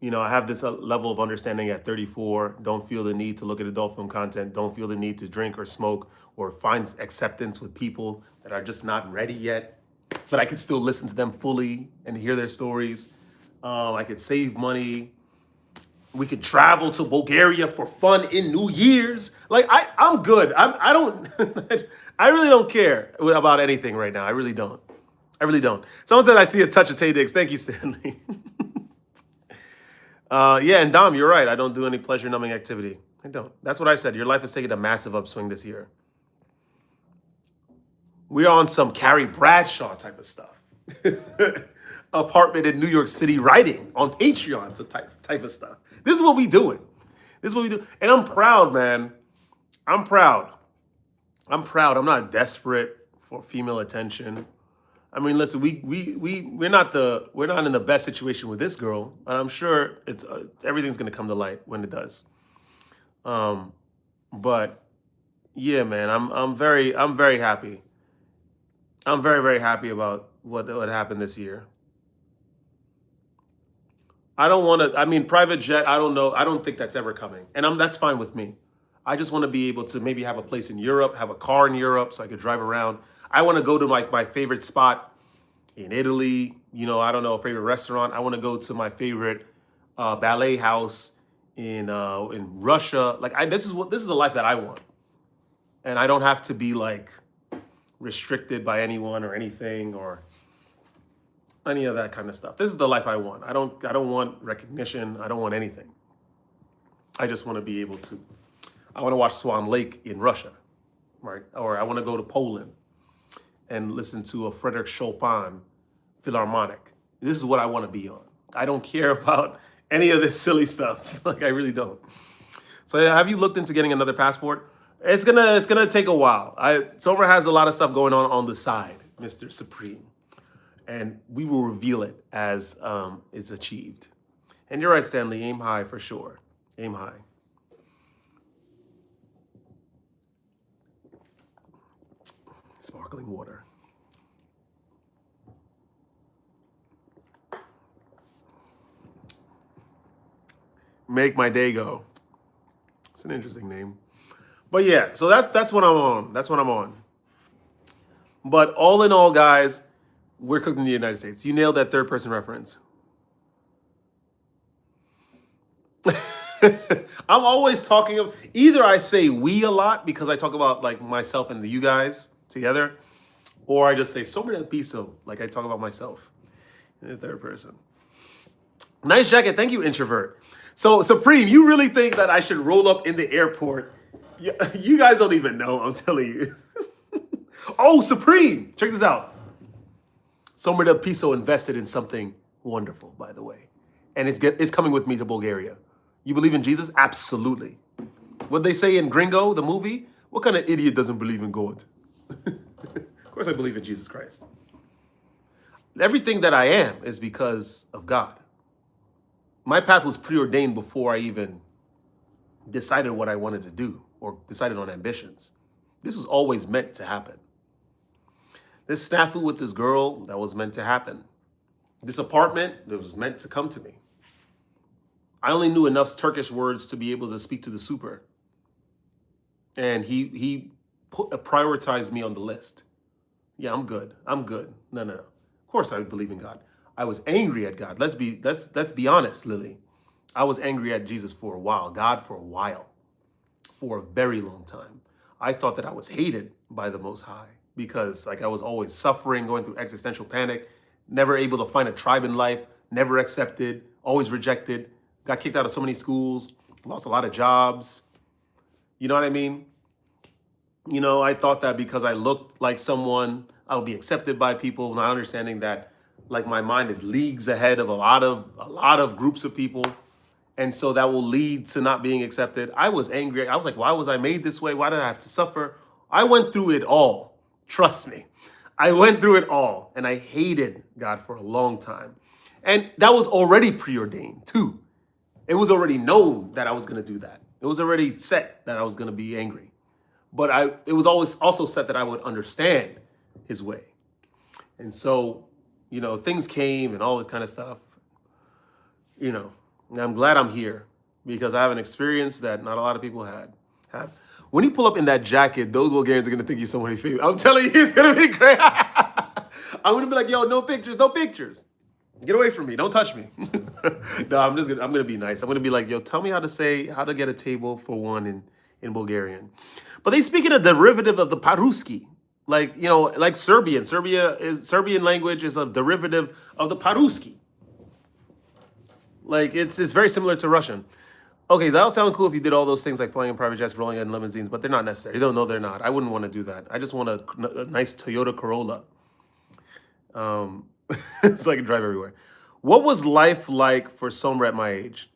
you know, I have this level of understanding at 34. Don't feel the need to look at adult film content. Don't feel the need to drink or smoke or find acceptance with people that are just not ready yet. But I can still listen to them fully and hear their stories. I could save money. We could travel to Bulgaria for fun in New Year's. Like, I'm good. I don't, I really don't care about anything right now. I really don't. Someone said I see a touch of Tay Diggs. Thank you, Stanley. Yeah, and Dom, you're right. I don't do any pleasure-numbing activity. I don't. That's what I said. Your life has taken a massive upswing this year. We're on some Carrie Bradshaw type of stuff. Apartment in New York City writing on Patreon, so type of stuff. This is what we doing. And I'm proud, man. I'm proud. I'm not desperate for female attention. I mean, listen, we're not in the best situation with this girl, and I'm sure it's everything's gonna come to light when it does. But yeah, man, I'm very happy. I'm very, very happy about what happened this year. I don't want to. I mean, private jet. I don't know. I don't think that's ever coming, and that's fine with me. I just want to be able to maybe have a place in Europe, have a car in Europe, so I could drive around. I want to go to my favorite spot in Italy. You know, I don't know, a favorite restaurant. I want to go to my favorite ballet house in Russia. Like, this is the life that I want, and I don't have to be like restricted by anyone or anything or any of that kind of stuff. This is the life I want. I don't want recognition. I don't want anything. I just want to be able to. I want to watch Swan Lake in Russia, right? Or I want to go to Poland and listen to a Frédéric Chopin Philharmonic. This is what I want to be on. I don't care about any of this silly stuff. Like, I really don't. So have you looked into getting another passport? It's gonna take a while. Somer has a lot of stuff going on the side, Mr. Supreme. And we will reveal it as it's achieved. And you're right, Stanley, aim high for sure. Aim high. Sparkling water. Make my day go. It's an interesting name. But yeah, so that's what I'm on. That's what I'm on. But all in all, guys, we're cooked in the United States. You nailed that third person reference. I'm always talking of, either I say we a lot because I talk about like myself and you guys together, or I just say sobre el piso, like I talk about myself in the third person. Nice jacket. Thank you, introvert. So Supreme, you really think that I should roll up in the airport? You guys don't even know, I'm telling you. Oh, Supreme, check this out. Somer del Piso invested in something wonderful, by the way. And it's coming with me to Bulgaria. You believe in Jesus? Absolutely. What they say in Gringo, the movie? What kind of idiot doesn't believe in God? Of course I believe in Jesus Christ. Everything that I am is because of God. My path was preordained before I even decided what I wanted to do or decided on ambitions. This was always meant to happen. This snafu with this girl, that was meant to happen. This apartment, that was meant to come to me. I only knew enough Turkish words to be able to speak to the super. And he prioritized me on the list. Yeah, I'm good. No. Of course I believe in God. I was angry at God. Let's be honest, Lily. I was angry at Jesus for a while, God for a while, for a very long time. I thought that I was hated by the Most High because like I was always suffering, going through existential panic, never able to find a tribe in life, never accepted, always rejected, got kicked out of so many schools, lost a lot of jobs. You know what I mean? You know, I thought that because I looked like someone, I would be accepted by people, not understanding that like my mind is leagues ahead of a lot of groups of people. And so that will lead to not being accepted. I was angry. I was like, why was I made this way? Why did I have to suffer? I went through it all. Trust me. I went through it all. And I hated God for a long time. And that was already preordained too. It was already known that I was going to do that. It was already set that I was going to be angry. But it was always also set that I would understand his way. And so, you know, things came and all this kind of stuff. You know, and I'm glad I'm here because I have an experience that not a lot of people have. When you pull up in that jacket, those Bulgarians are gonna think you're somebody famous. I'm telling you, it's gonna be great. I'm gonna be like, yo, no pictures, no pictures. Get away from me, don't touch me. No, I'm gonna be nice. I'm gonna be like, yo, tell me how to get a table for one in Bulgarian. But they speak in a derivative of the Paruski. Like, you know, like Serbian. Serbian language is a derivative of the Paruski. Like, it's very similar to Russian. Okay, that'll sound cool if you did all those things like flying in private jets, rolling in limousines, but they're not necessary. No, they're not. I wouldn't want to do that. I just want a nice Toyota Corolla. So I can drive everywhere. What was life like for Somra at my age?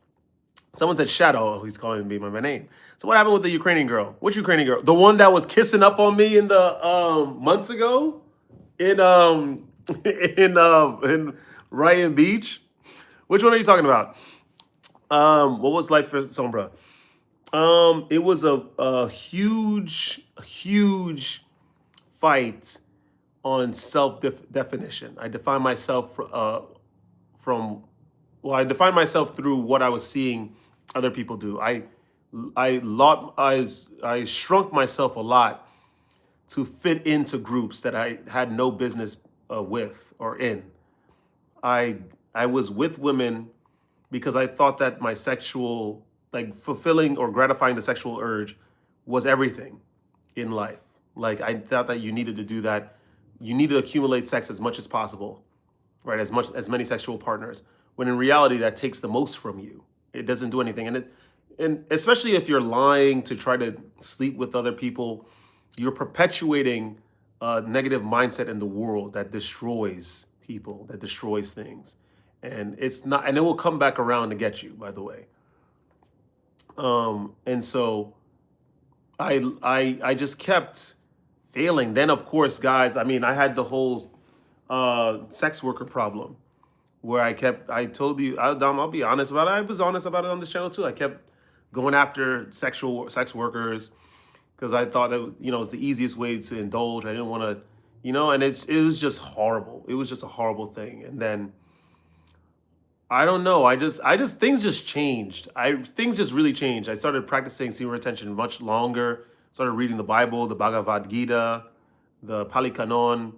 Someone said Shadow. Oh, he's calling me by my name. So what happened with the Ukrainian girl? Which Ukrainian girl? The one that was kissing up on me in the months ago in in Ryan Beach? Which one are you talking about? What was life for Sombra? It was a huge fight on self-definition. I defined myself I defined myself through what I was seeing other people do. I shrunk myself a lot to fit into groups that I had no business with or in. I was with women because I thought that my sexual, like fulfilling or gratifying the sexual urge was everything in life. Like I thought that you needed to do that. You need to accumulate sex as much as possible, right? As many sexual partners. When in reality, that takes the most from you. It doesn't do anything. And especially if you're lying to try to sleep with other people, you're perpetuating a negative mindset in the world that destroys people, that destroys things. And it's not, and it will come back around to get you, by the way. And so I just kept failing. Then of course, guys, I mean, I had the whole sex worker problem where I told you, I'll be honest about it. I was honest about it on this channel too. I kept going after sex workers because I thought that, you know, it was the easiest way to indulge. I didn't want to, you know, and it was just horrible. It was just a horrible thing. And then I don't know. Things just changed. Things just really changed. I started practicing semen retention much longer. Started reading the Bible, the Bhagavad Gita, the Pali Canon,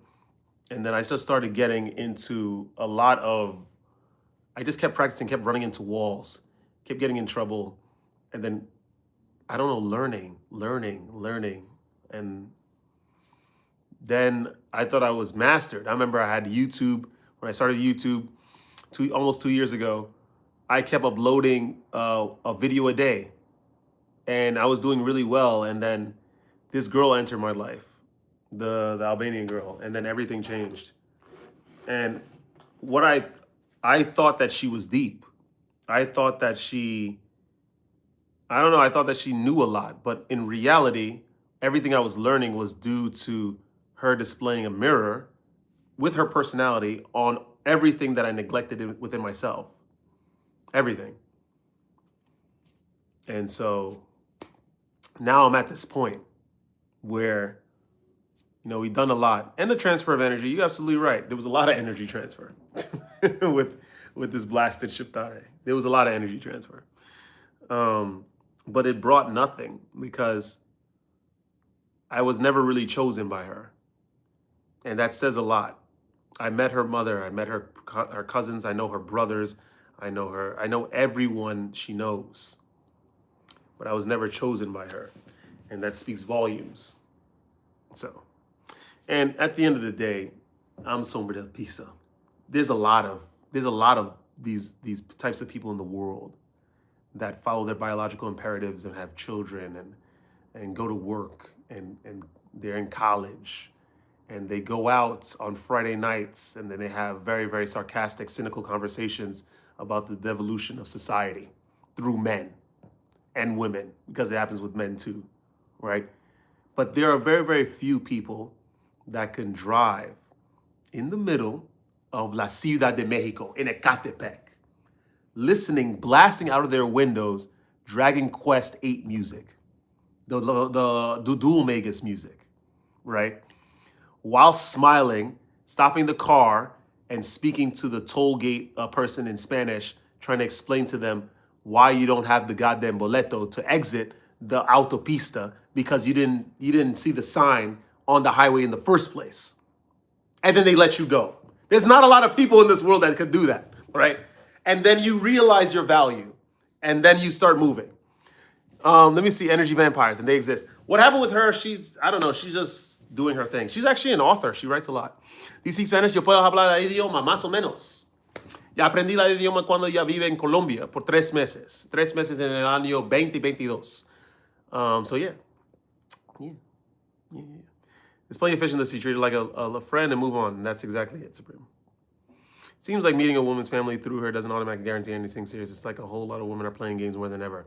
and then I just started getting into a lot of. I just kept practicing, kept running into walls, kept getting in trouble, and then I don't know, learning, and then I thought I was mastered. I remember I had YouTube when I started YouTube. Almost 2 years ago, I kept uploading a video a day, and I was doing really well. And then this girl entered my life, the Albanian girl, and then everything changed. And what I thought that she was deep. I thought that I thought that she knew a lot, but in reality, everything I was learning was due to her displaying a mirror with her personality on everything that I neglected within myself. Everything. And so now I'm at this point where, you know, we've done a lot. And the transfer of energy, you're absolutely right. There was a lot of energy transfer with this blasted Shiptare. There was a lot of energy transfer. But it brought nothing because I was never really chosen by her. And that says a lot. I met her mother, I met her cousins, I know her brothers, I know everyone she knows. But I was never chosen by her. And that speaks volumes. So, and at the end of the day, I'm Sombra del Pisa. there's a lot of these types of people in the world that follow their biological imperatives and have children and go to work and they're in college and they go out on Friday nights and then they have very, very sarcastic, cynical conversations about the devolution of society through men and women, because it happens with men too, right? But there are very, very few people that can drive in the middle of La Ciudad de Mexico, in Ecatepec, blasting out of their windows, Dragon Quest 8 music, the Dudul Magus music, right? While smiling, stopping the car and speaking to the toll gate person in Spanish, trying to explain to them why you don't have the goddamn boleto to exit the autopista because you didn't see the sign on the highway in the first place. And then they let you go. There's not a lot of people in this world that could do that, right? And then you realize your value, and then you start moving. Let me see, energy vampires, and they exist. What happened with her? I don't know, she's just doing her thing. She's actually an author. She writes a lot. Do you speak Spanish? Yo puedo hablar el idioma, más o menos. Ya aprendí el idioma cuando ya vive en Colombia por 3 meses. 3 meses en el año 2022. So yeah. There's plenty of fish in the sea. Treat her like a friend and move on. And that's exactly it, Supreme. Seems like meeting a woman's family through her doesn't automatically guarantee anything serious. It's like a whole lot of women are playing games more than ever.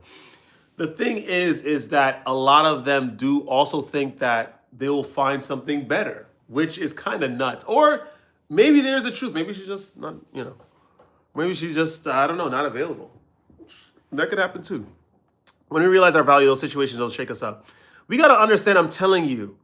The thing is that a lot of them do also think that they will find something better, which is kind of nuts. Or maybe there's a truth. Maybe she's just not, maybe she's just, I don't know, not available. That could happen too. When we realize our value, those situations will shake us up. We got to understand, I'm telling you,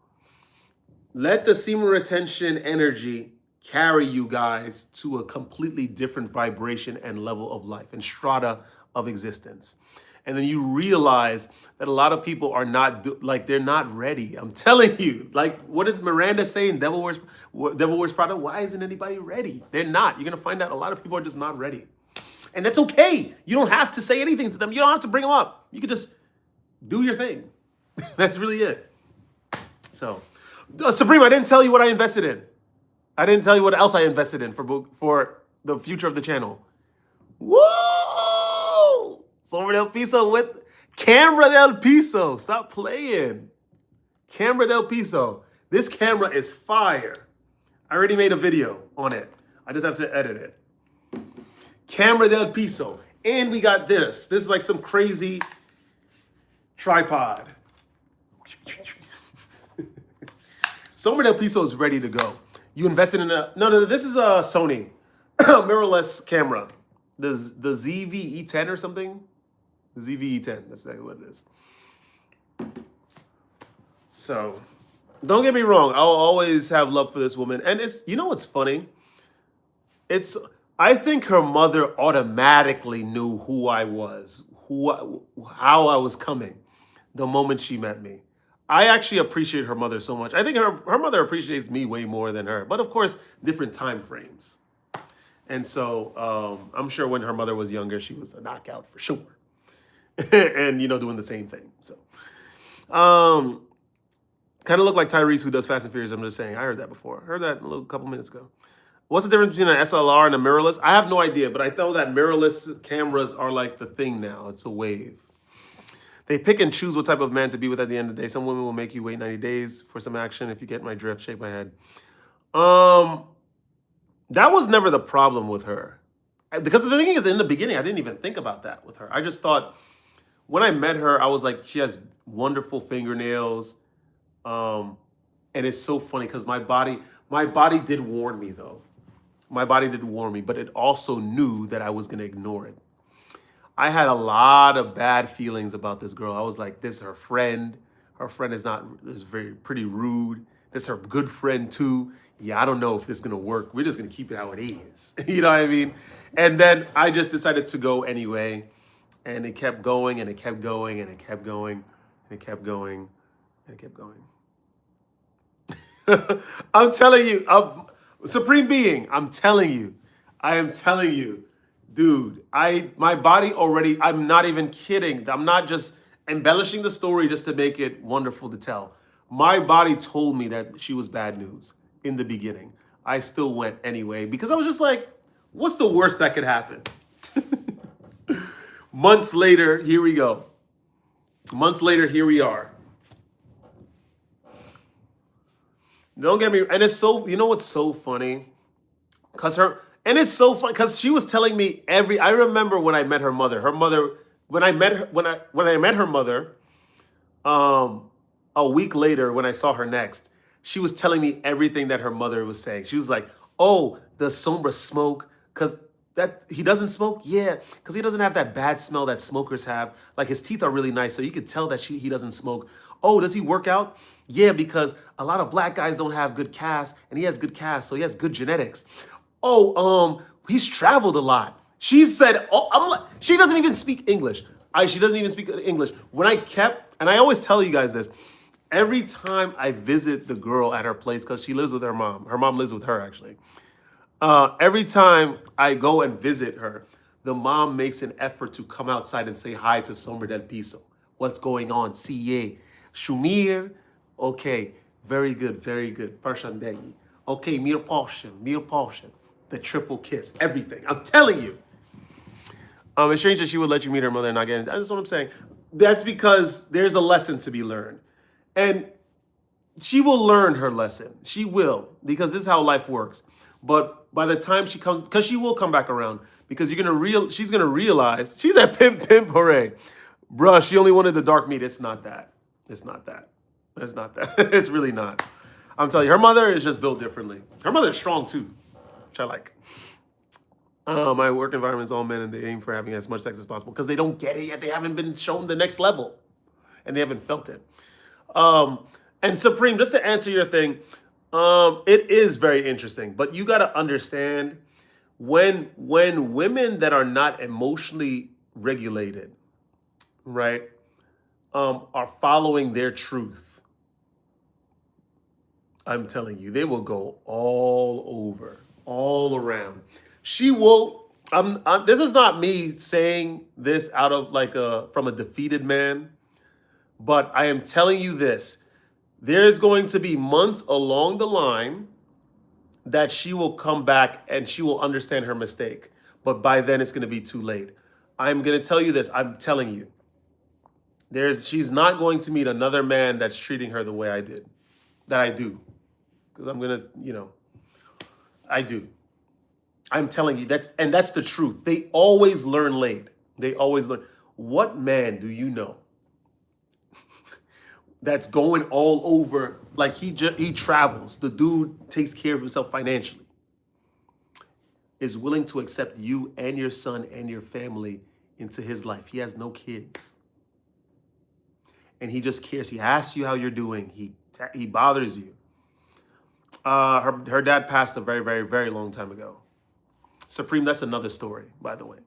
let the semen retention energy carry you guys to a completely different vibration and level of life and strata of existence. And then you realize that a lot of people are not, they're not ready. I'm telling you, like, what did Miranda say in Devil Wears Prada? Why isn't anybody ready? They're not. You're going to find out a lot of people are just not ready. And that's okay. You don't have to say anything to them. You don't have to bring them up. You can just do your thing. That's really it. So, Supreme, I didn't tell you what I invested in. I didn't tell you what else I invested in for the future of the channel. Whoa! Sombra del Piso with Camera del Piso. Stop playing. Camera del Piso. This camera is fire. I already made a video on it. I just have to edit it. Camera del Piso. And we got this. This is like some crazy tripod. Sombra del Piso is ready to go. You invested in no, this is a Sony mirrorless camera. The ZV-E10 or something? The ZV-E10, that's exactly what it is. So, don't get me wrong, I'll always have love for this woman. And you know what's funny? I think her mother automatically knew who I was, how I was coming the moment she met me. I actually appreciate her mother so much. I think her mother appreciates me way more than her. But of course, different time frames. And so I'm sure when her mother was younger, she was a knockout for sure. And, doing the same thing. So kind of look like Tyrese, who does Fast and Furious. I'm just saying. I heard that before. I heard that a couple minutes ago. What's the difference between an SLR and a mirrorless? I have no idea, but I know that mirrorless cameras are like the thing now. It's a wave. They pick and choose what type of man to be with at the end of the day. Some women will make you wait 90 days for some action. If you get my drift, shake my head. That was never the problem with her. Because the thing is, in the beginning, I didn't even think about that with her. I just thought, when I met her, I was like, she has wonderful fingernails. And it's so funny because my body did warn me, though. My body did warn me, but it also knew that I was going to ignore it. I had a lot of bad feelings about this girl. I was like, this is her friend. Her friend is pretty rude. This is her good friend too. Yeah, I don't know if this is gonna work. We're just gonna keep it how it is. You know what I mean? And then I just decided to go anyway. And it kept going and it kept going and it kept going and it kept going and it kept going. I'm telling you, Supreme Being, I'm telling you, I am telling you, dude, my body already, I'm not even kidding. I'm not just embellishing the story just to make it wonderful to tell. My body told me that she was bad news in the beginning. I still went anyway because I was just like, what's the worst that could happen? Months later, here we go. Months later, here we are. Don't get me, and it's so, you know what's so funny? And it's so funny because she was telling me I remember when I met her mother. When I met her mother, a week later when I saw her next, she was telling me everything that her mother was saying. She was like, "Oh, does Sombra smoke? Because that he doesn't smoke? Yeah, because he doesn't have that bad smell that smokers have. Like his teeth are really nice, so you could tell that he doesn't smoke. Oh, does he work out? Yeah, because a lot of black guys don't have good calves, and he has good calves, so he has good genetics. Oh, he's traveled a lot." She said, "Oh, I'm like, she doesn't even speak English. She doesn't even speak English." And I always tell you guys this, every time I visit the girl at her place, because she lives with her mom lives with her actually. Every time I go and visit her, the mom makes an effort to come outside and say hi to Sombra del Piso. What's going on? CA. Shumir? Okay, very good, very good. Parshandeyi. Okay, Mir Pashan. The triple kiss, everything. I'm telling you. It's strange that she would let you meet her mother and not get it. That's what I'm saying. That's because there's a lesson to be learned. And she will learn her lesson. She will, because this is how life works. But by the time she comes, because she will come back around, because she's gonna realize, she's at pimp hooray. Bruh, she only wanted the dark meat. It's not that. It's not that. It's not that. It's really not. I'm telling you, her mother is just built differently. Her mother is strong too, which I like. My work environment is all men, and they aim for having as much sex as possible because they don't get it yet. They haven't been shown the next level, and they haven't felt it. And Supreme, just to answer your thing, it is very interesting, but you got to understand when women that are not emotionally regulated, right, are following their truth, I'm telling you, they will go all over, all around. She will. This is not me saying this out of from a defeated man, but I am telling you this. There's going to be months along the line that she will come back and she will understand her mistake. But by then it's going to be too late. I'm going to tell you this. I'm telling you. She's not going to meet another man that's treating her the way I did. That I do. Because I'm going to, I do. I'm telling you, that's the truth. They always learn late. They always learn. What man do you know that's going all over, like he travels, the dude takes care of himself financially, is willing to accept you and your son and your family into his life? He has no kids. And he just cares. He asks you how you're doing. He bothers you. Her dad passed a very, very, very long time ago. Supreme, that's another story, by the way.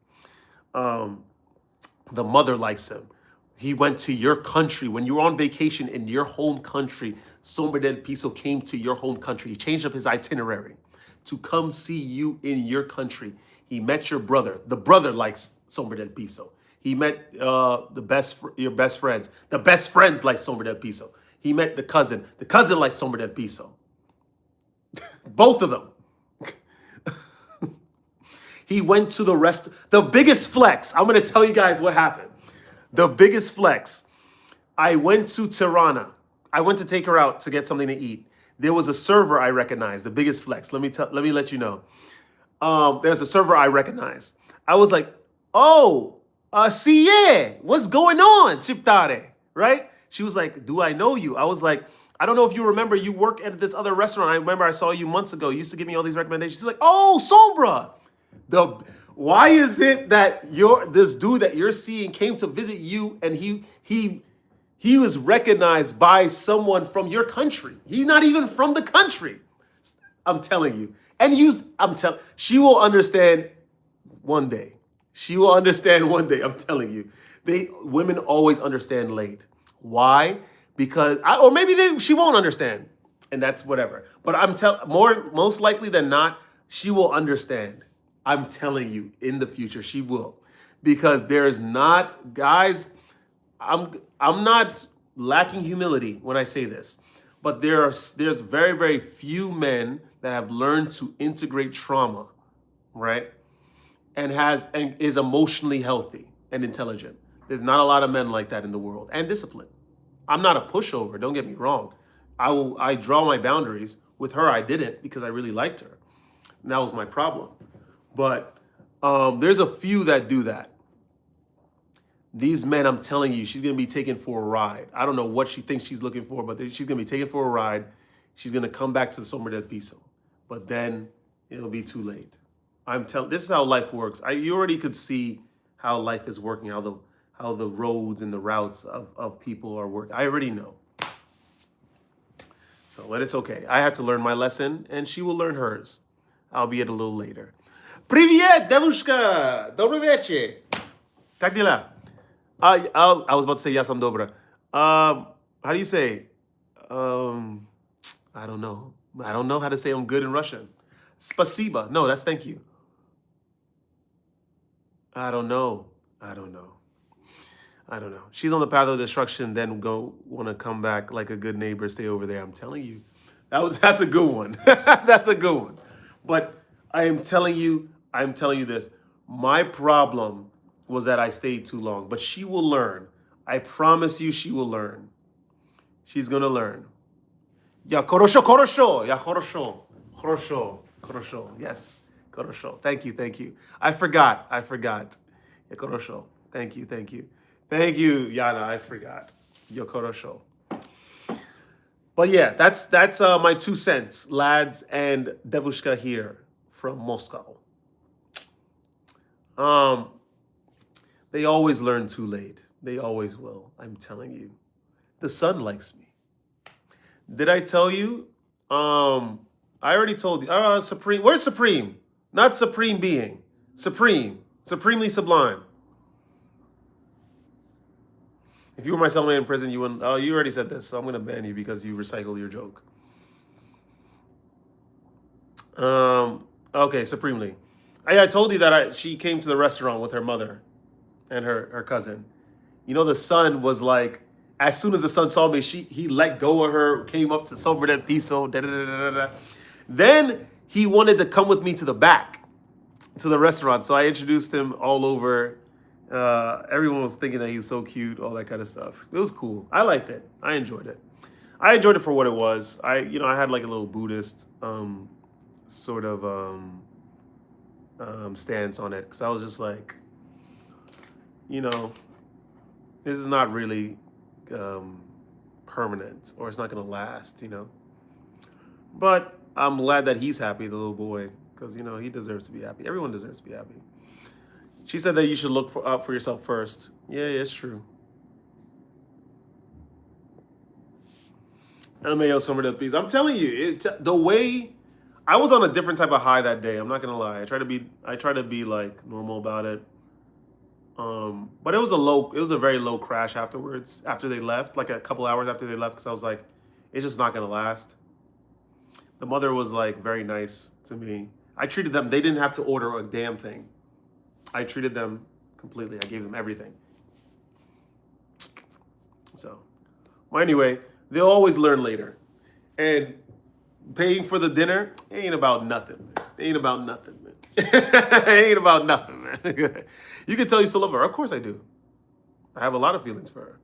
The mother likes him. He went to your country. When you were on vacation in your home country, Sombra del Piso came to your home country. He changed up his itinerary to come see you in your country. He met your brother. The brother likes Sombra del Piso. He met your best friends. The best friends like Sombra del Piso. He met the cousin. The cousin likes Sombra del Piso. Both of them. He went to the biggest flex. I'm going to tell you guys what happened. The biggest flex. I went to Tirana. I went to take her out to get something to eat. There was a server I recognized. The biggest flex. Let me let you know. There's a server I recognized. I was like, "Oh, CA, what's going on, Siptare?" Right? She was like, "Do I know you?" I was like, "I don't know if you remember, you work at this other restaurant. I remember I saw you months ago. You used to give me all these recommendations." She's like, "Oh, Sombra. Why is it that this dude that you're seeing came to visit you and he was recognized by someone from your country? He's not even from the country." I'm telling you. She will understand one day. She will understand one day. I'm telling you. Women always understand late. Why? Because she won't understand, and that's whatever. But most likely than not, she will understand. I'm telling you, in the future, she will. Because there is not, guys, I'm not lacking humility when I say this. But there's very, very few men that have learned to integrate trauma, right? And is emotionally healthy and intelligent. There's not a lot of men like that in the world, and disciplined. I'm not a pushover, don't get me wrong. I draw my boundaries. With her, I didn't because I really liked her. And that was my problem. But there's a few that do that. These men, I'm telling you, she's going to be taken for a ride. I don't know what she thinks she's looking for, but she's going to be taken for a ride. She's going to come back to the Sombra del Piso. But then it'll be too late. This is how life works. You already could see how life is working, how the roads and the routes of people are working. I already know. So, but it's okay. I had to learn my lesson, and she will learn hers. Albeit a little later. Привет, девушка! Добрый вечер! Как дела? I was about to say, я сам добра. How do you say? I don't know. I don't know how to say I'm good in Russian. Spasiba. No, that's thank you. I don't know. She's on the path of destruction, then want to come back like a good neighbor, stay over there. I'm telling you. That's a good one. That's a good one. But I'm telling you this. My problem was that I stayed too long. But she will learn. I promise you she will learn. She's going to learn. Ya korosho. Ya korosho. Yes, korosho. Thank you. I forgot. Ya korosho. Thank you. Thank you, Yana. I forgot. Ya korosho. But yeah, that's my 2 cents, lads, and Devushka here from Moscow. They always learn too late. They always will. I'm telling you. The sun likes me. Did I tell you? I already told you. Supreme. Where's Supreme? Not Supreme Being. Supreme. Supremely sublime. If you were my cellmate in prison, you wouldn't. Oh, you already said this, so I'm going to ban you because you recycled your joke. Okay, Supremely. I told you that she came to the restaurant with her mother and her cousin. You know, the son was like, as soon as the son saw me, he let go of her, came up to Sombra del Piso, Then he wanted to come with me to the back, to the restaurant. So I introduced him all over. Everyone was thinking that he was so cute, all that kind of stuff. It was cool. I liked it. I enjoyed it. I enjoyed it for what it was. I had like a little Buddhist sort of stance on it, because I was just like, this is not really permanent, or it's not going to last, But I'm glad that he's happy, the little boy, because, he deserves to be happy. Everyone deserves to be happy. She said that you should look out for yourself first. Yeah, it's true. LMAO Sombra del Piso. I'm telling you, the way I was on a different type of high that day. I'm not gonna lie. I try to be like normal about it. But it was a very low crash afterwards. After they left, like a couple hours after they left, because I was like, it's just not gonna last. The mother was like very nice to me. I treated them. They didn't have to order a damn thing. I treated them completely. I gave them everything. So, well, anyway, they'll always learn later. And paying for the dinner ain't about nothing, man. It ain't about nothing, man. It ain't about nothing, man. You can tell you still love her. Of course I do. I have a lot of feelings for her.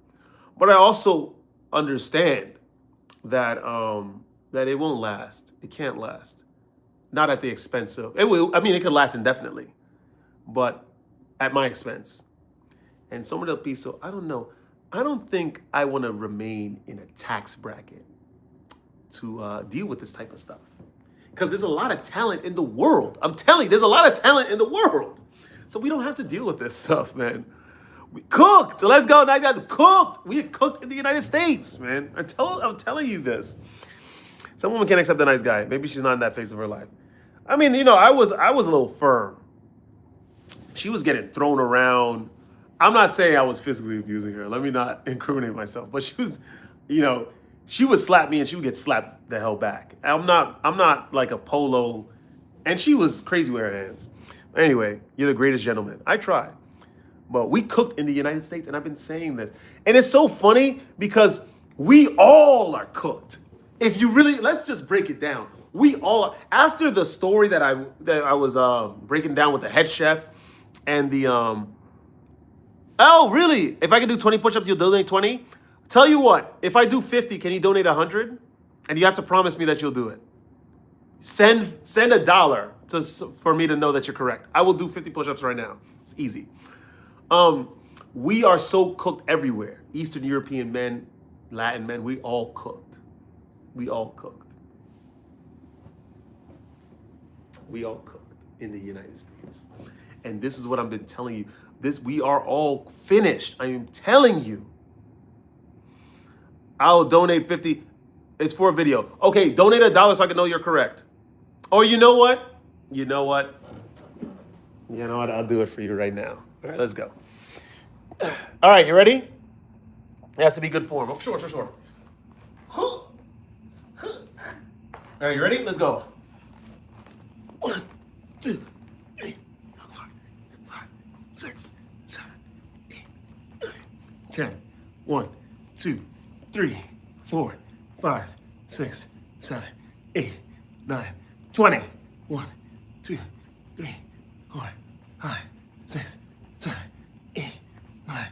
But I also understand that that it won't last. It can't last. Not at the expense of... It will. I mean, it could last indefinitely, but at my expense. And Sombra del Piso, I don't know. I don't think I want to remain in a tax bracket to deal with this type of stuff. Because there's a lot of talent in the world. I'm telling you, there's a lot of talent in the world. So we don't have to deal with this stuff, man. We cooked. Let's go. Now I got cooked. We cooked in the United States, man. I'm telling you this. Some woman can't accept a nice guy. Maybe she's not in that phase of her life. I mean, I was a little firm. She was getting thrown around. I'm not saying I was physically abusing her. Let me not incriminate myself. But she was, she would slap me and she would get slapped the hell back. I'm not like a polo. And she was crazy with her hands. Anyway, you're the greatest gentleman. I try. But we cooked in the United States, and I've been saying this. And it's so funny because we all are cooked. if you really, let's just break it down. We all, after the story that I was breaking down with the head chef and the oh really? If I can do 20 push-ups, you'll donate 20. Tell you what, if I do 50, can you donate 100? And you have to promise me that you'll do it. Send $1 for me to know that you're correct. I will do 50 push-ups right now. It's easy. We are so cooked everywhere. Eastern European men, Latin men, we all cooked. We all cooked. We all cooked in the United States. And this is what I've been telling you. We are all finished. I am telling you. I'll donate 50. It's for a video. Okay, donate $1 so I can know you're correct. Or you know what? You know what? You know what? I'll do it for you right now. All right, let's go. All right, you ready? It has to be good form. Oh, sure. All right, you ready? Let's go. 1, 2, 3, 4, 5, 6, 7, 8, 9, 10. 1, 2, 3, 4, 5, 6, 7, 8, 9, 20. 1, 2, 3, 4, 5, 6, 7, 8, 9,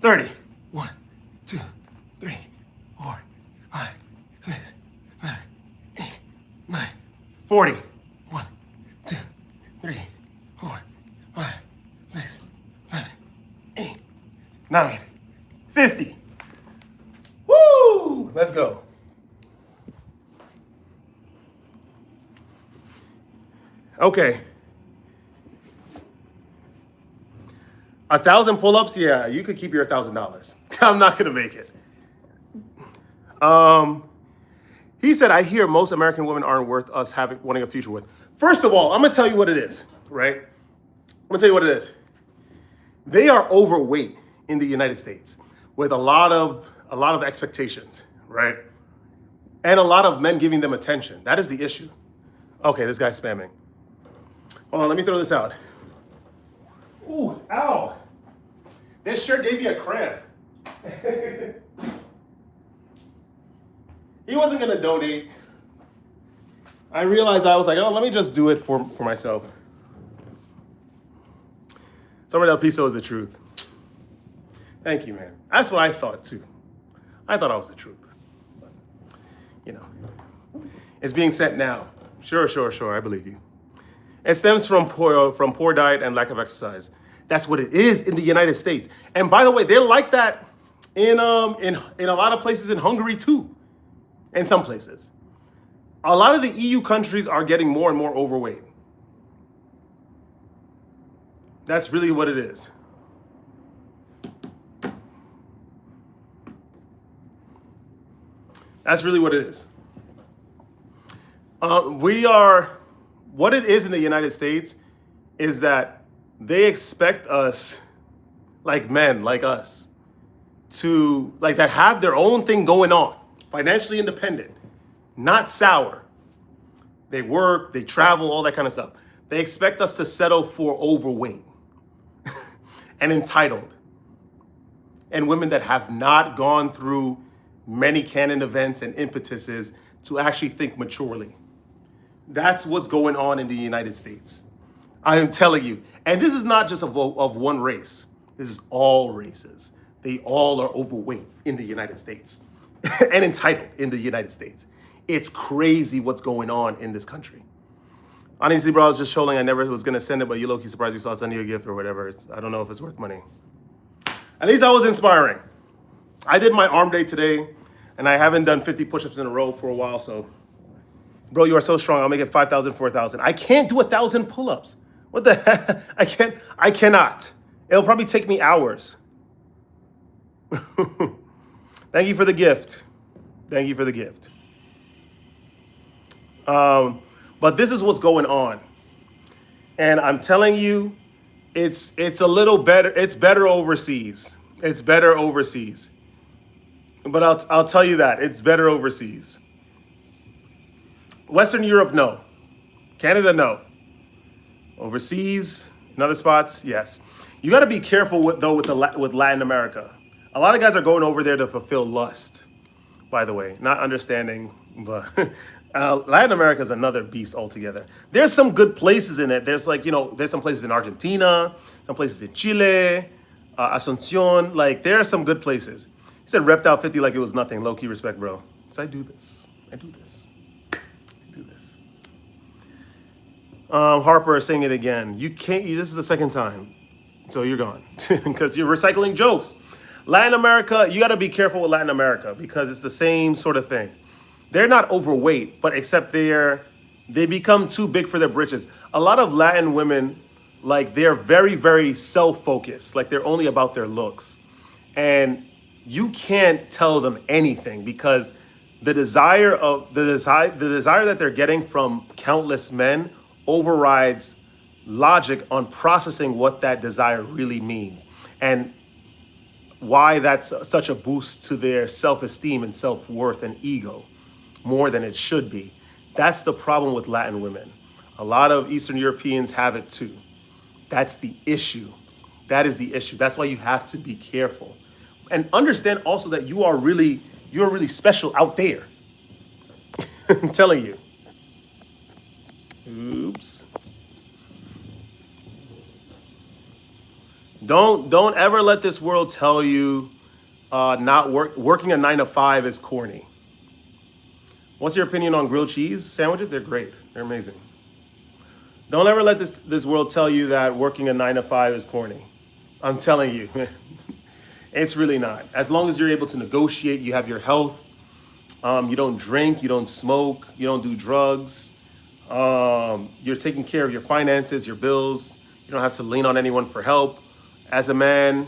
30. 1, 2, 3, 4, 5, 6, 7, 8, 9, 40. 1, 2, 3, 4, 5, 6, 7, 8, 9, 50. Woo! Let's go. Okay. 1,000 pull-ups, yeah, you could keep your $1,000. I'm not gonna make it. He said, I hear most American women aren't worth us wanting a future with. First of all, I'm gonna tell you what it is, right? I'm gonna tell you what it is. They are overweight in the United States with a lot of expectations, right? And a lot of men giving them attention. That is the issue. Okay, this guy's spamming. Hold on, let me throw this out. Ooh, ow. This shirt gave me a cramp. He wasn't gonna donate. I realized I was like, oh, let me just do it for myself. Summer del Piso is the truth. Thank you, man. That's what I thought too. I thought I was the truth. But, you know, it's being set now. Sure, I believe you. It stems from poor diet and lack of exercise. That's what it is in the United States. And by the way, they're like that in a lot of places in Hungary too. In some places. A lot of the EU countries are getting more and more overweight. That's really what it is. That's really what it is. What it is in the United States is that they expect us, like men, like us, to, like, that have their own thing going on, financially independent, not sour. They work, they travel, all that kind of stuff. They expect us to settle for overweight and entitled. And women that have not gone through many canon events and impetuses to actually think maturely. That's what's going on in the United States. I am telling you. And this is not just of one race. This is all races. They all are overweight in the United States and entitled in the United States. It's crazy what's going on in this country. Honestly, bro, I was just trolling. I never was going to send it, but you low-key surprised me, so I'll send you a gift or whatever. I don't know if it's worth money. At least I was inspiring. I did my arm day today, and I haven't done 50 push-ups in a row for a while, so bro, you are so strong. I'll make it 5,000, 4,000. I can't do 1,000 pull-ups. What the heck? I cannot. It'll probably take me hours. Thank you for the gift. Thank you for the gift. But this is what's going on. And I'm telling you, it's a little better. It's better overseas. It's better overseas. But I'll tell you that. It's better overseas. Western Europe, no. Canada, no. Overseas, in other spots, yes. You got to be careful with Latin America. A lot of guys are going over there to fulfill lust. by the way, not understanding, but Latin America is another beast altogether. There's some good places in it. There's like, there's some places in Argentina, some places in Chile, Asuncion. Like, there are some good places. He said repped out 50 like it was nothing. Low key respect, bro. So I do this. I do this. I do this. Harper is saying it again. You can't, this is the second time. So you're gone because you're recycling jokes. Latin America, you got to be careful with Latin America because it's the same sort of thing. They're not overweight, but except they become too big for their britches. A lot of Latin women, like they're very, very self-focused. Like they're only about their looks. And you can't tell them anything because the desire that they're getting from countless men overrides logic on processing what that desire really means and why that's such a boost to their self-esteem and self-worth and ego more than it should be. That's the problem with Latin women. A lot of Eastern Europeans have it too. That's the issue. That is the issue. That's why you have to be careful and understand also that you're really special out there. I'm telling you. Oops. Don't ever let this world tell you working a 9 to 5 is corny. What's your opinion on grilled cheese sandwiches? They're great. They're amazing. Don't ever let this world tell you that working a 9 to 5 is corny. I'm telling you, it's really not. As long as you're able to negotiate, you have your health, you don't drink, you don't smoke, you don't do drugs, you're taking care of your finances, your bills, you don't have to lean on anyone for help as a man,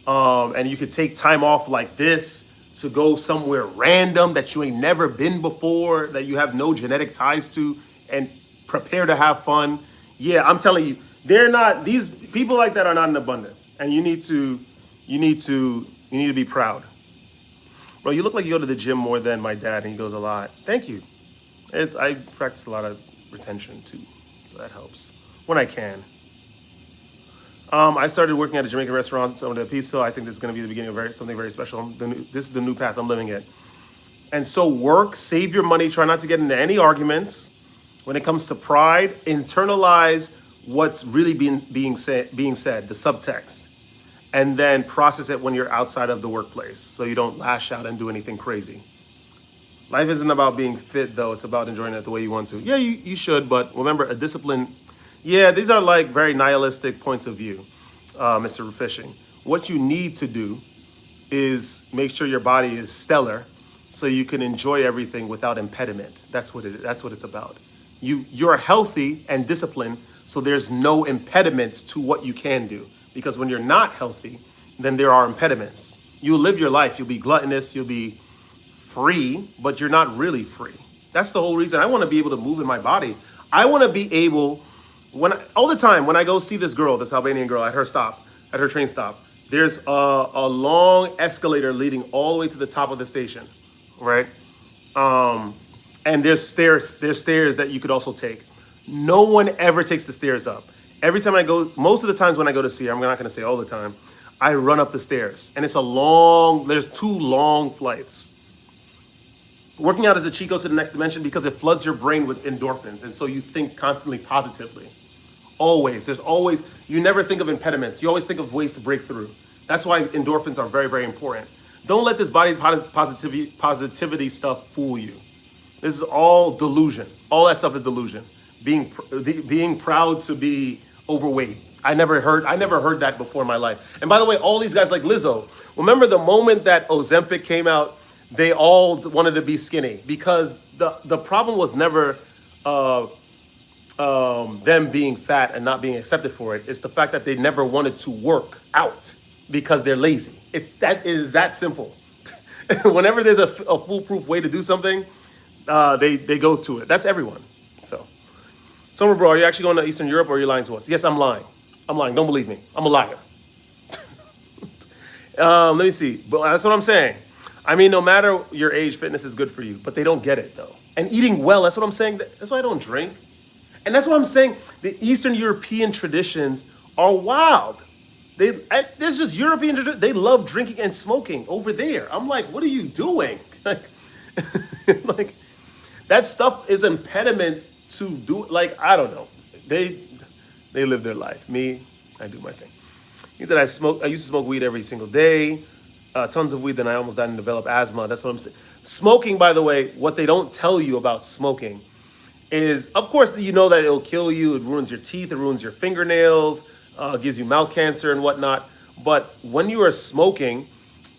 and you could take time off like this to go somewhere random that you ain't never been before, that you have no genetic ties to, and prepare to have fun. Yeah, I'm telling you, these people like that are not in abundance, and you need to be proud. Bro, you look like you go to the gym more than my dad, and he goes a lot. Thank you. I practice a lot of retention too, so that helps when I can. I started working at a Jamaican restaurant on the piece, so I think this is going to be the beginning of something very special. This is the new path I'm living it. And so work, save your money, try not to get into any arguments. When it comes to pride, internalize what's really being said, the subtext, and then process it when you're outside of the workplace so you don't lash out and do anything crazy. Life isn't about being fit, though. It's about enjoying it the way you want to. Yeah, you should, but remember, a discipline. Yeah, these are like very nihilistic points of view, Mr. Fishing. What you need to do is make sure your body is stellar so you can enjoy everything without impediment. That's what it's about. You're healthy and disciplined, so there's no impediments to what you can do. Because when you're not healthy, then there are impediments. You'll live your life, you'll be gluttonous, you'll be free, but you're not really free. That's the whole reason I want to be able to move in my body. I want to be able, all the time when I go see this girl, this Albanian girl at her train stop, there's a long escalator leading all the way to the top of the station, right? And there's stairs that you could also take. No one ever takes the stairs up. Every time I go, most of the times when I go to see her, I'm not going to say all the time, I run up the stairs. And it's there's 2 long flights. Working out is a Chico to the next dimension because it floods your brain with endorphins. And so you think constantly positively. Always. You never think of impediments. You always think of ways to break through. That's why endorphins are very, very important. Don't let this body positivity stuff fool you. This is all delusion. All that stuff is delusion. Being proud to be overweight. I never heard that before in my life. And by the way, all these guys like Lizzo, remember the moment that Ozempic came out, they all wanted to be skinny because the problem was never them being fat and not being accepted for it. It's the fact that they never wanted to work out because they're lazy. It is that simple. Whenever there's a foolproof way to do something, they go to it. That's everyone. So, Summer bro, are you actually going to Eastern Europe or are you lying to us? Yes, I'm lying. Don't believe me. I'm a liar. Let me see. But that's what I'm saying. I mean, no matter your age, fitness is good for you. But they don't get it, though. And eating well, that's what I'm saying. That's why I don't drink. And that's what I'm saying. The Eastern European traditions are wild. There's just European. They love drinking and smoking over there. I'm like, what are you doing? Like that stuff is impediments to do. Like I don't know. They they live their life. Me, I do my thing. He said I smoke. I used to smoke weed every single day, tons of weed. Then I almost died and developed asthma. That's what I'm saying. Smoking, by the way, what they don't tell you about smoking is, of course, you know that it'll kill you. It ruins your teeth. It ruins your fingernails. Gives you mouth cancer and whatnot. But when you are smoking,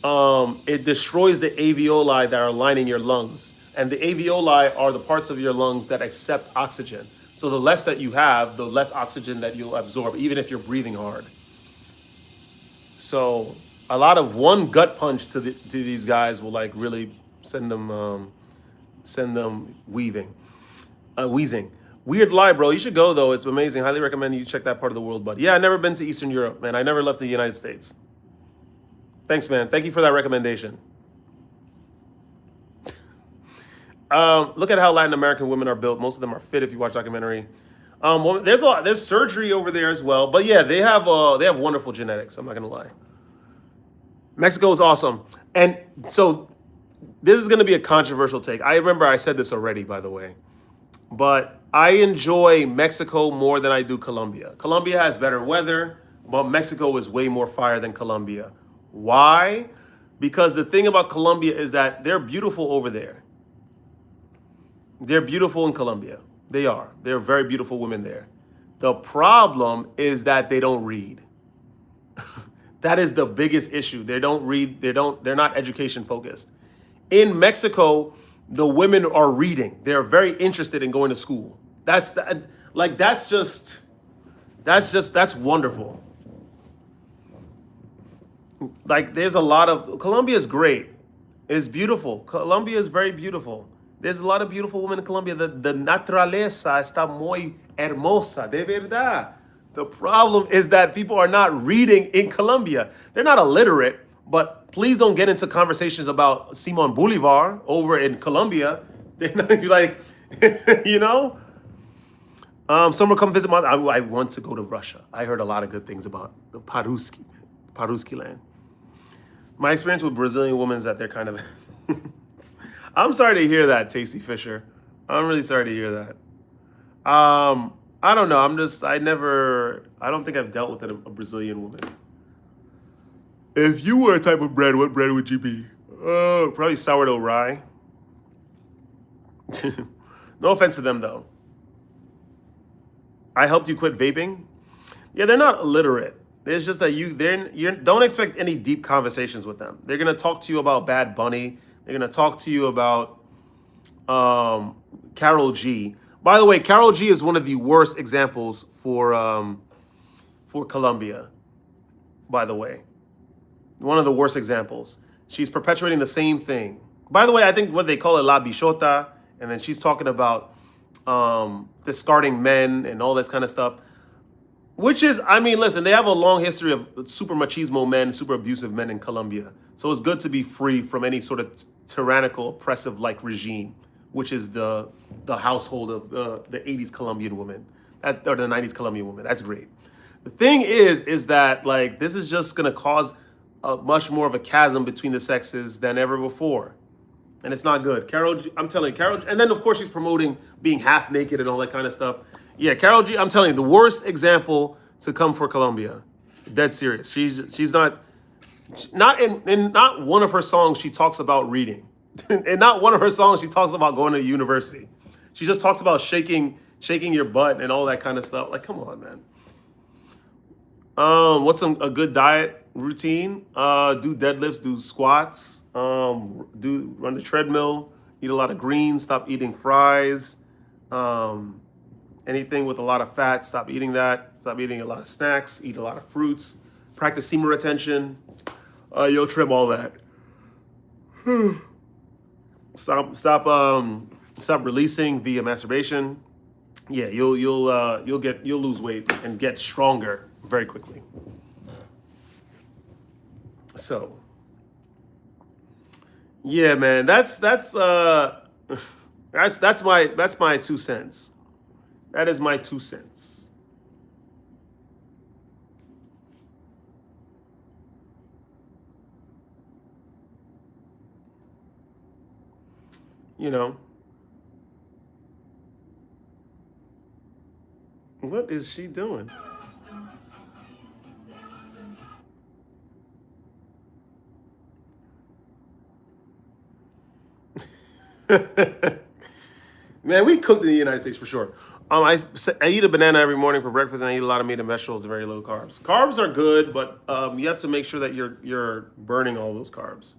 it destroys the alveoli that are lining your lungs. And the alveoli are the parts of your lungs that accept oxygen. So the less that you have, the less oxygen that you'll absorb, even if you're breathing hard. So a lot of one gut punch to these guys will like really send them wheezing. Weird lie, bro. You should go though. It's amazing. Highly recommend you check that part of the world, bud. Yeah, I never been to Eastern Europe, man. I never left the United States. Thanks, man. Thank you for that recommendation. Look at how Latin American women are built. Most of them are fit if you watch documentary. There's a lot. There's surgery over there as well. But yeah, they have wonderful genetics. I'm not gonna lie. Mexico is awesome, and so this is gonna be a controversial take. I remember I said this already, by the way, but I enjoy Mexico more than I do Colombia. Colombia has better weather, but Mexico is way more fire than Colombia. Why? Because the thing about Colombia is that they're beautiful over there. They're beautiful in Colombia. They are. They're very beautiful women there. The problem is that they don't read. That is the biggest issue. They don't read. They're not education focused. In Mexico, the women are reading. They're very interested in going to school. That's wonderful. Like there's a lot of Colombia is great. It's beautiful. Colombia is very beautiful. There's a lot of beautiful women in Colombia. The naturaleza está muy hermosa, de verdad. The problem is that people are not reading in Colombia. They're not illiterate, but please don't get into conversations about Simon Bolivar over in Colombia. They're not like, you know? Someone come visit I want to go to Russia. I heard a lot of good things about the Paruski land. My experience with Brazilian women is that they're kind of... I'm sorry to hear that, Tasty Fisher. I'm really sorry to hear that. I don't know. I don't think I've dealt with a Brazilian woman. If you were a type of bread, what bread would you be? Oh, probably sourdough rye. No offense to them, though. I helped you quit vaping. Yeah, they're not illiterate. It's just that you don't expect any deep conversations with them. They're gonna talk to you about Bad Bunny. They're gonna talk to you about Karol G. By the way, Karol G is one of the worst examples for Colombia. By the way, one of the worst examples. She's perpetuating the same thing. By the way, I think what they call it La Bichota, and then she's talking about discarding men and all this kind of stuff. Which is, I mean, listen, they have a long history of super machismo men, super abusive men in Colombia. So it's good to be free from any sort of tyrannical, oppressive-like regime, which is the household of the 80s Colombian woman, or the 90s Colombian woman. That's great. The thing is that, like, this is just going to cause much more of a chasm between the sexes than ever before. And it's not good. Karol G, I'm telling you, Karol G, and then, of course, she's promoting being half naked and all that kind of stuff. Yeah, Karol G, I'm telling you, the worst example to come for Colombia. Dead serious. She's not in not one of her songs she talks about reading. In not one of her songs she talks about going to university. She just talks about shaking your butt and all that kind of stuff. Like, come on, man. What's a good diet routine? Do deadlifts, do squats, run the treadmill, eat a lot of greens, stop eating fries. Anything with a lot of fat, stop eating that. Stop eating a lot of snacks, eat a lot of fruits. Practice semen retention. You'll trim all that. Stop releasing via masturbation. Yeah, you'll lose weight and get stronger very quickly. So, yeah, man, that's my 2 cents. That is my 2 cents. You know, what is she doing? Man, we cooked in the United States for sure. I eat a banana every morning for breakfast, and I eat a lot of meat and vegetables and very low carbs. Carbs are good, but you have to make sure that you're burning all those carbs.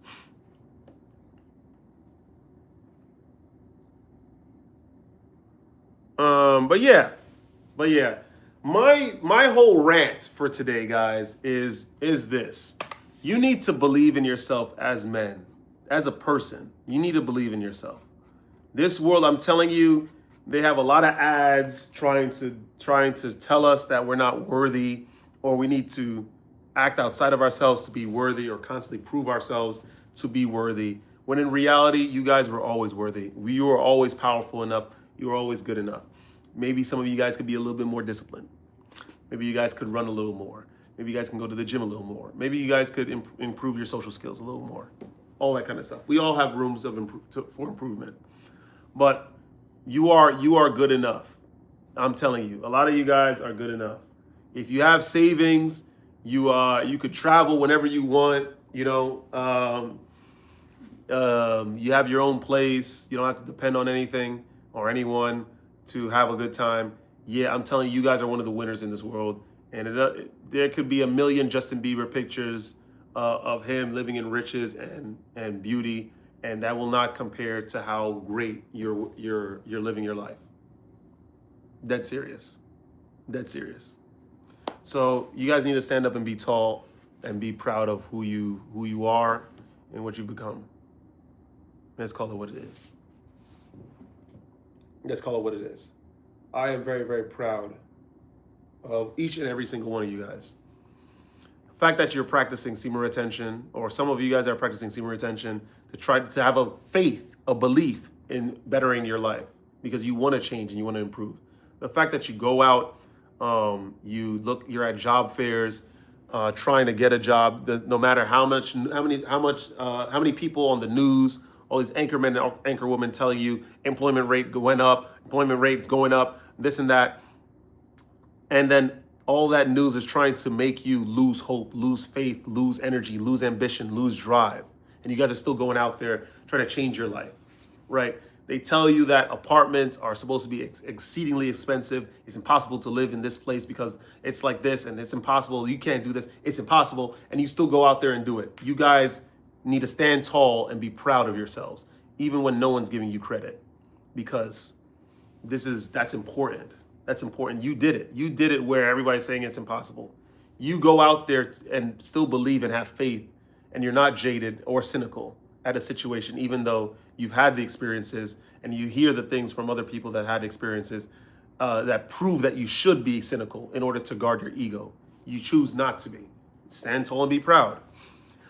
But yeah, but yeah, my whole rant for today, guys, is this: you need to believe in yourself as men, as a person. You need to believe in yourself. This world, I'm telling you, they have a lot of ads trying to tell us that we're not worthy, or we need to act outside of ourselves to be worthy, or constantly prove ourselves to be worthy. When in reality, you guys were always worthy. You were always powerful enough. You were always good enough. Maybe some of you guys could be a little bit more disciplined. Maybe you guys could run a little more. Maybe you guys can go to the gym a little more. Maybe you guys could improve your social skills a little more. All that kind of stuff. We all have rooms for improvement. But you are good enough. I'm telling you, a lot of you guys are good enough. If you have savings, you could travel whenever you want. You have your own place. You don't have to depend on anything or anyone to have a good time. Yeah, I'm telling you, you guys are one of the winners in this world. And there could be a million Justin Bieber pictures of him living in riches and beauty, and that will not compare to how great you're living your life. Dead serious. Dead serious. So you guys need to stand up and be tall and be proud of who you are and what you've become. Let's call it what it is. Let's call it what it is. I am very, very proud of each and every single one of you guys. The fact that you're practicing semen retention, or some of you guys are practicing semen retention to try to have a faith, a belief in bettering your life because you want to change and you want to improve. The fact that you go out, you're at job fairs, trying to get a job. No matter how many people on the news, all these anchormen and anchorwomen telling you employment rate went up, employment rate's going up, this and that, and then all that news is trying to make you lose hope, lose faith, lose energy, lose ambition, lose drive. And you guys are still going out there trying to change your life, right? They tell you that apartments are supposed to be exceedingly expensive. It's impossible to live in this place because it's like this, and it's impossible. You can't do this. It's impossible. And you still go out there and do it. You guys need to stand tall and be proud of yourselves, even when no one's giving you credit, because that's important. That's important. You did it. You did it where everybody's saying it's impossible. You go out there and still believe and have faith, and you're not jaded or cynical at a situation, even though you've had the experiences and you hear the things from other people that had experiences that prove that you should be cynical in order to guard your ego. You choose not to be. Stand tall and be proud.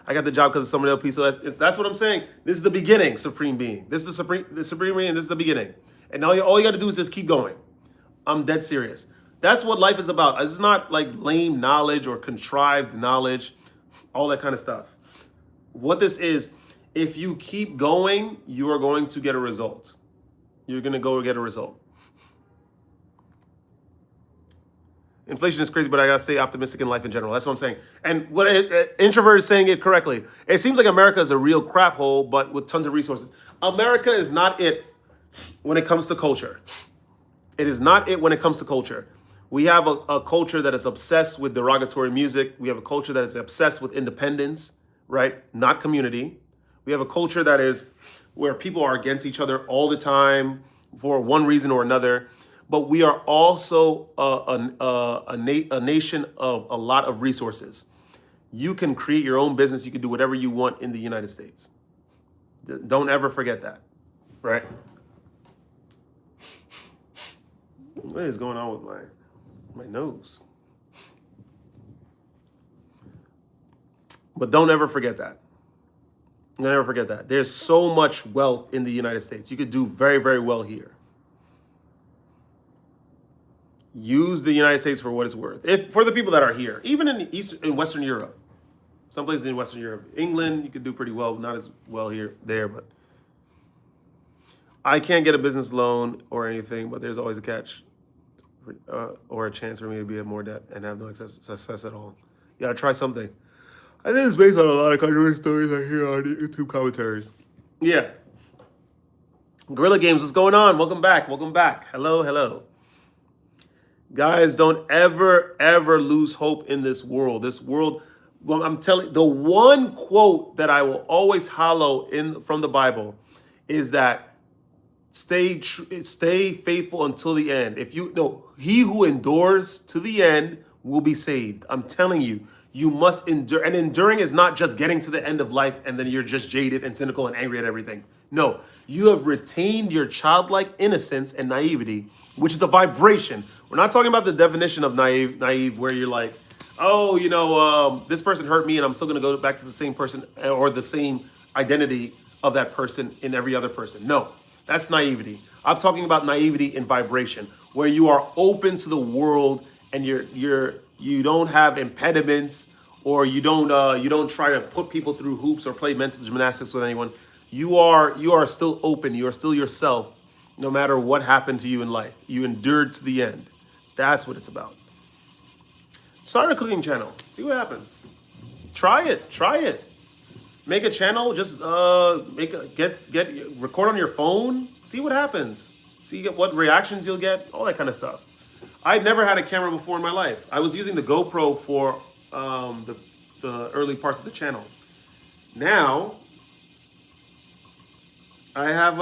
I got the job because of someone else. So that's what I'm saying. This is the beginning, Supreme Being. This is the Supreme Being, and this is the beginning. And all you got to do is just keep going. I'm dead serious. That's what life is about. It's not like lame knowledge or contrived knowledge, all that kind of stuff. What this is, if you keep going, you are going to get a result. You're going to go get a result. Inflation is crazy, but I gotta stay optimistic in life in general. That's what I'm saying. And what introvert is saying it correctly. It seems like America is a real crap hole, but with tons of resources. America is not it when it comes to culture. It is not it when it comes to culture. We have a culture that is obsessed with derogatory music. We have a culture that is obsessed with independence, right? Not community. We have a culture that is where people are against each other all the time for one reason or another. But we are also a nation of a lot of resources. You can create your own business. You can do whatever you want in the United States. Don't ever forget that, right? What is going on with my nose? But don't ever forget that. Don't ever forget that. There's so much wealth in the United States. You could do very, very well here. Use the United States for what it's worth. If for the people that are here, even in Western Europe, some places in Western Europe, England, you could do pretty well. Not as well there, but I can't get a business loan or anything, but there's always a catch or a chance for me to be in more debt and have no success at all. You gotta try something. I think it's based on a lot of country stories I hear on YouTube commentaries. Yeah. Guerrilla Games, what's going on? Welcome back. Welcome back. Hello, hello. Guys, don't ever, ever lose hope in this world. This world, well, I'm telling the one quote that I will always hollow in from the Bible is that stay faithful until the end. If you know, he who endures to the end will be saved. I'm telling you, you must endure. And enduring is not just getting to the end of life and then you're just jaded and cynical and angry at everything. No, you have retained your childlike innocence and naivety, which is a vibration. We're not talking about the definition of naive where you're like, oh, you know, this person hurt me and I'm still going to go back to the same person or the same identity of that person in every other person. No, that's naivety. I'm talking about naivety in vibration, where you are open to the world and you don't have impediments, or you don't try to put people through hoops or play mental gymnastics with anyone. You are still open. You are still yourself, no matter what happened to you in life. You endured to the end. That's what it's about. Start a cooking channel. See what happens. Try it. Try it. Make a channel. Just record on your phone. See what happens. See what reactions you'll get. All that kind of stuff. I'd never had a camera before in my life. I was using the GoPro for the early parts of the channel. Now I have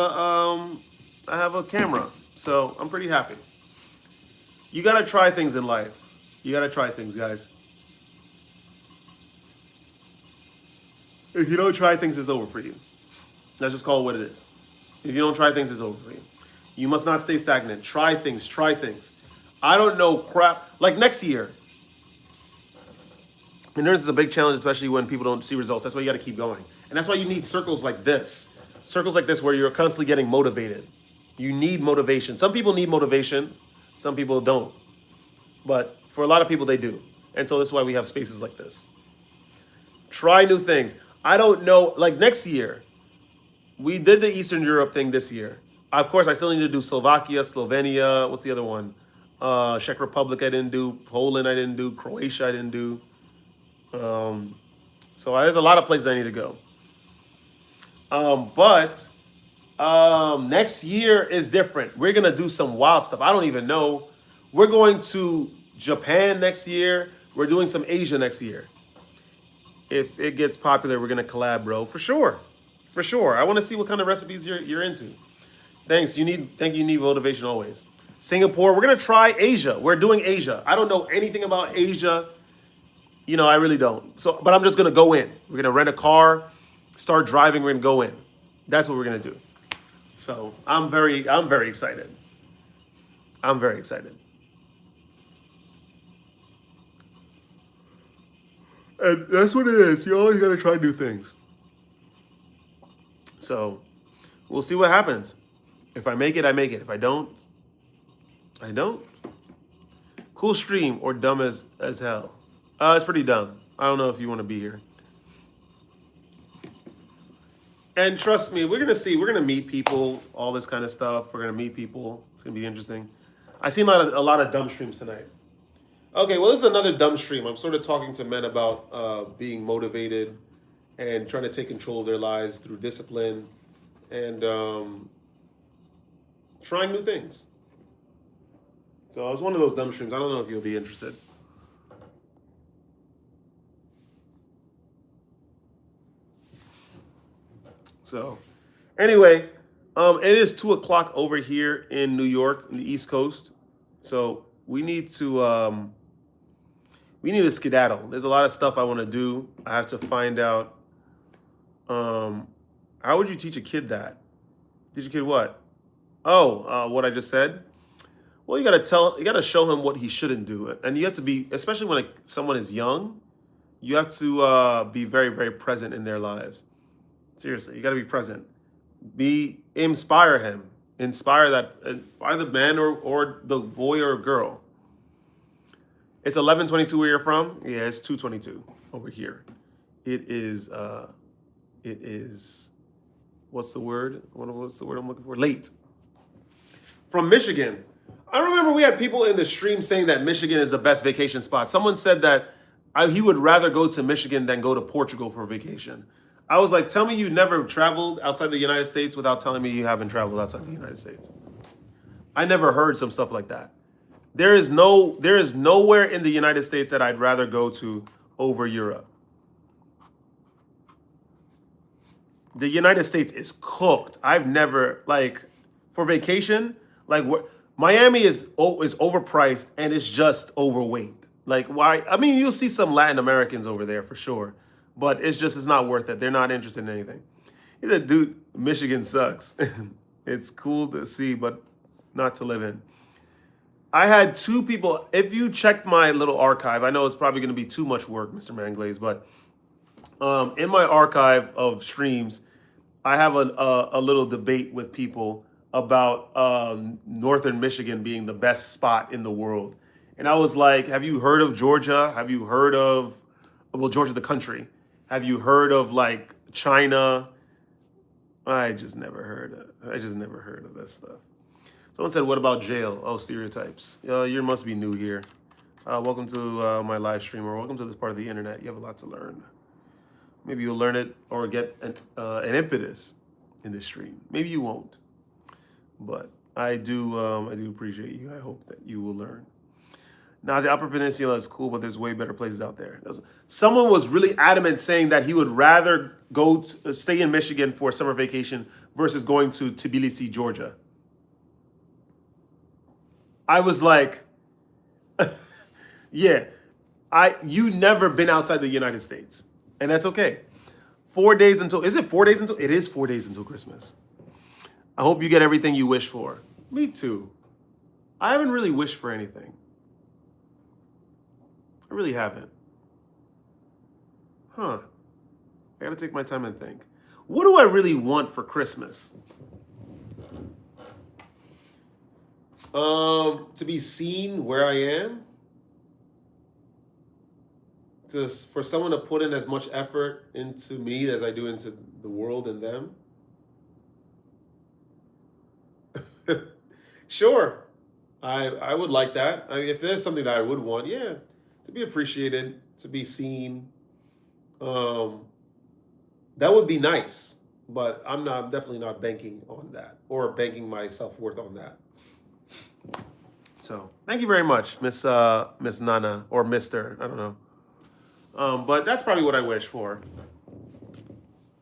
a camera, so I'm pretty happy. You gotta try things in life. You gotta try things, guys. If you don't try things, it's over for you. Let's just call it what it is. If you don't try things, it's over for you. You must not stay stagnant. Try things. Try things. I don't know crap. Like next year. Endurance is a big challenge, especially when people don't see results. That's why you got to keep going. And that's why you need circles like this. Circles like this where you're constantly getting motivated. You need motivation. Some people need motivation. Some people don't. But for a lot of people, they do. And so that's why we have spaces like this. Try new things. I don't know. Like next year, we did the Eastern Europe thing this year. Of course, I still need to do Slovakia, Slovenia. What's the other one? Czech Republic I didn't do. Poland I didn't do. Croatia I didn't do. So there's a lot of places I need to go. But next year is different. We're going to do some wild stuff. I don't even know. We're going to Japan next year. We're doing some Asia next year. If it gets popular, we're going to collab, bro. For sure. For sure. I want to see what kind of recipes you're into. Thanks. You need motivation always. Singapore. We're going to try Asia. We're doing Asia. I don't know anything about Asia. You know, I really don't. So, but I'm just going to go in. We're going to rent a car, start driving. We're going to go in. That's what we're going to do. So I'm very excited. I'm very excited. And that's what it is. You always got to try new things. So we'll see what happens. If I make it, I make it. If I don't, I don't. Cool stream or dumb as hell? It's pretty dumb. I don't know if you want to be here. And trust me, we're going to see. We're going to meet people, all this kind of stuff. We're going to meet people. It's going to be interesting. I seen a lot of dumb streams tonight. Okay, well, this is another dumb stream. I'm sort of talking to men about being motivated and trying to take control of their lives through discipline and trying new things. So it's one of those dumb streams. I don't know if you'll be interested. So anyway, it is 2:00 over here in New York, in the East Coast. So we need to skedaddle. There's a lot of stuff I want to do. I have to find out. How would you teach a kid that? Teach a kid what? Oh, what I just said. Well, you gotta show him what he shouldn't do, and you have to be, especially when someone is young, you have to be very, very present in their lives. Seriously, you gotta be present. Inspire him. Inspire that either man or the boy or girl. It's 11:22 where you're from. Yeah, it's 2:22 over here. It is what's the word? What's the word I'm looking for? Late. From Michigan. I remember we had people in the stream saying that Michigan is the best vacation spot. Someone said that he would rather go to Michigan than go to Portugal for vacation. I was like, tell me you never traveled outside the United States without telling me you haven't traveled outside the United States. I never heard some stuff like that. There is nowhere in the United States that I'd rather go to over Europe. The United States is cooked. I've never, like, for vacation, like, Miami is overpriced and it's just overweight. Like, why? I mean, you'll see some Latin Americans over there for sure, but it's not worth it. They're not interested in anything. He said, dude, Michigan sucks. It's cool to see, but not to live in. I had two people, if you checked my little archive, I know it's probably going to be too much work, Mr. Manglaze, but in my archive of streams, I have a little debate with people about northern Michigan being the best spot in the world. And I was like, have you heard of Georgia? Have you heard of, well, Georgia the country? Have you heard of like China? I just never heard of that stuff. Someone said, what about jail? Oh, stereotypes. You must be new here. Welcome to my live stream, or welcome to this part of the internet. You have a lot to learn. Maybe you'll learn it or get an impetus in this stream. Maybe you won't. But I do appreciate you. I hope that you will learn. Now, the Upper Peninsula is cool, but there's way better places out there. Someone was really adamant saying that he would rather stay in Michigan for summer vacation versus going to Tbilisi, Georgia. I was like, yeah, you never been outside the United States. And that's okay. 4 days until, is it 4 days until? It is 4 days until Christmas. I hope you get everything you wish for. Me too. I haven't really wished for anything. I really haven't. I gotta take my time and think. What do I really want for Christmas? To be seen where I am. For someone to put in as much effort into me as I do into the world and them. Sure, I would like that. I mean, if there's something that I would want, yeah, to be appreciated, to be seen, that would be nice. But I'm definitely not banking on that or banking my self-worth on that. So thank you very much, Miss Nana or Mr. I don't know. But that's probably what I wish for.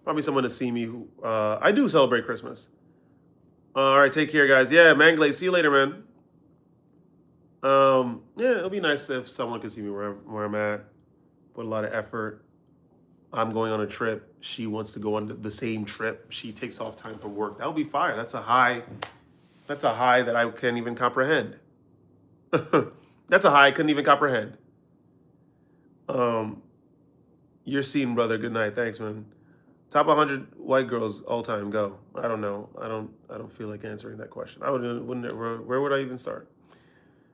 Probably someone to see me. I do celebrate Christmas. All right, take care, guys. Yeah, Manglay, see you later, man. Yeah, it'll be nice if someone could see me where I'm at. Put a lot of effort. I'm going on a trip. She wants to go on the same trip. She takes off time from work. That would be fire. That's a high. That's a high that I can't even comprehend. That's a high I couldn't even comprehend. You're seen, brother. Good night. Thanks, man. Top 100 white girls all time. Go. I don't know. I don't feel like answering that question. Where would I even start?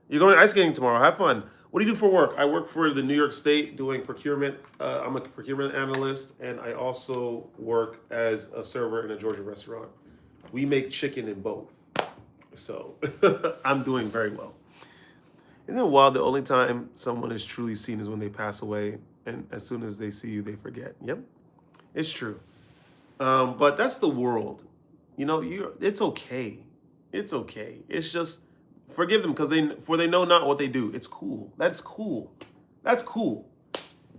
You're going ice skating tomorrow. Have fun. What do you do for work? I work for the New York State doing procurement. I'm a procurement analyst, and I also work as a server in a Georgia restaurant. We make chicken in both. So I'm doing very well. Isn't it wild? The only time someone is truly seen is when they pass away, and as soon as they see you, they forget. Yep, it's true. But that's the world. You know, it's okay. It's okay. It's just forgive them because they know not what they do. It's cool. That's cool. That's cool.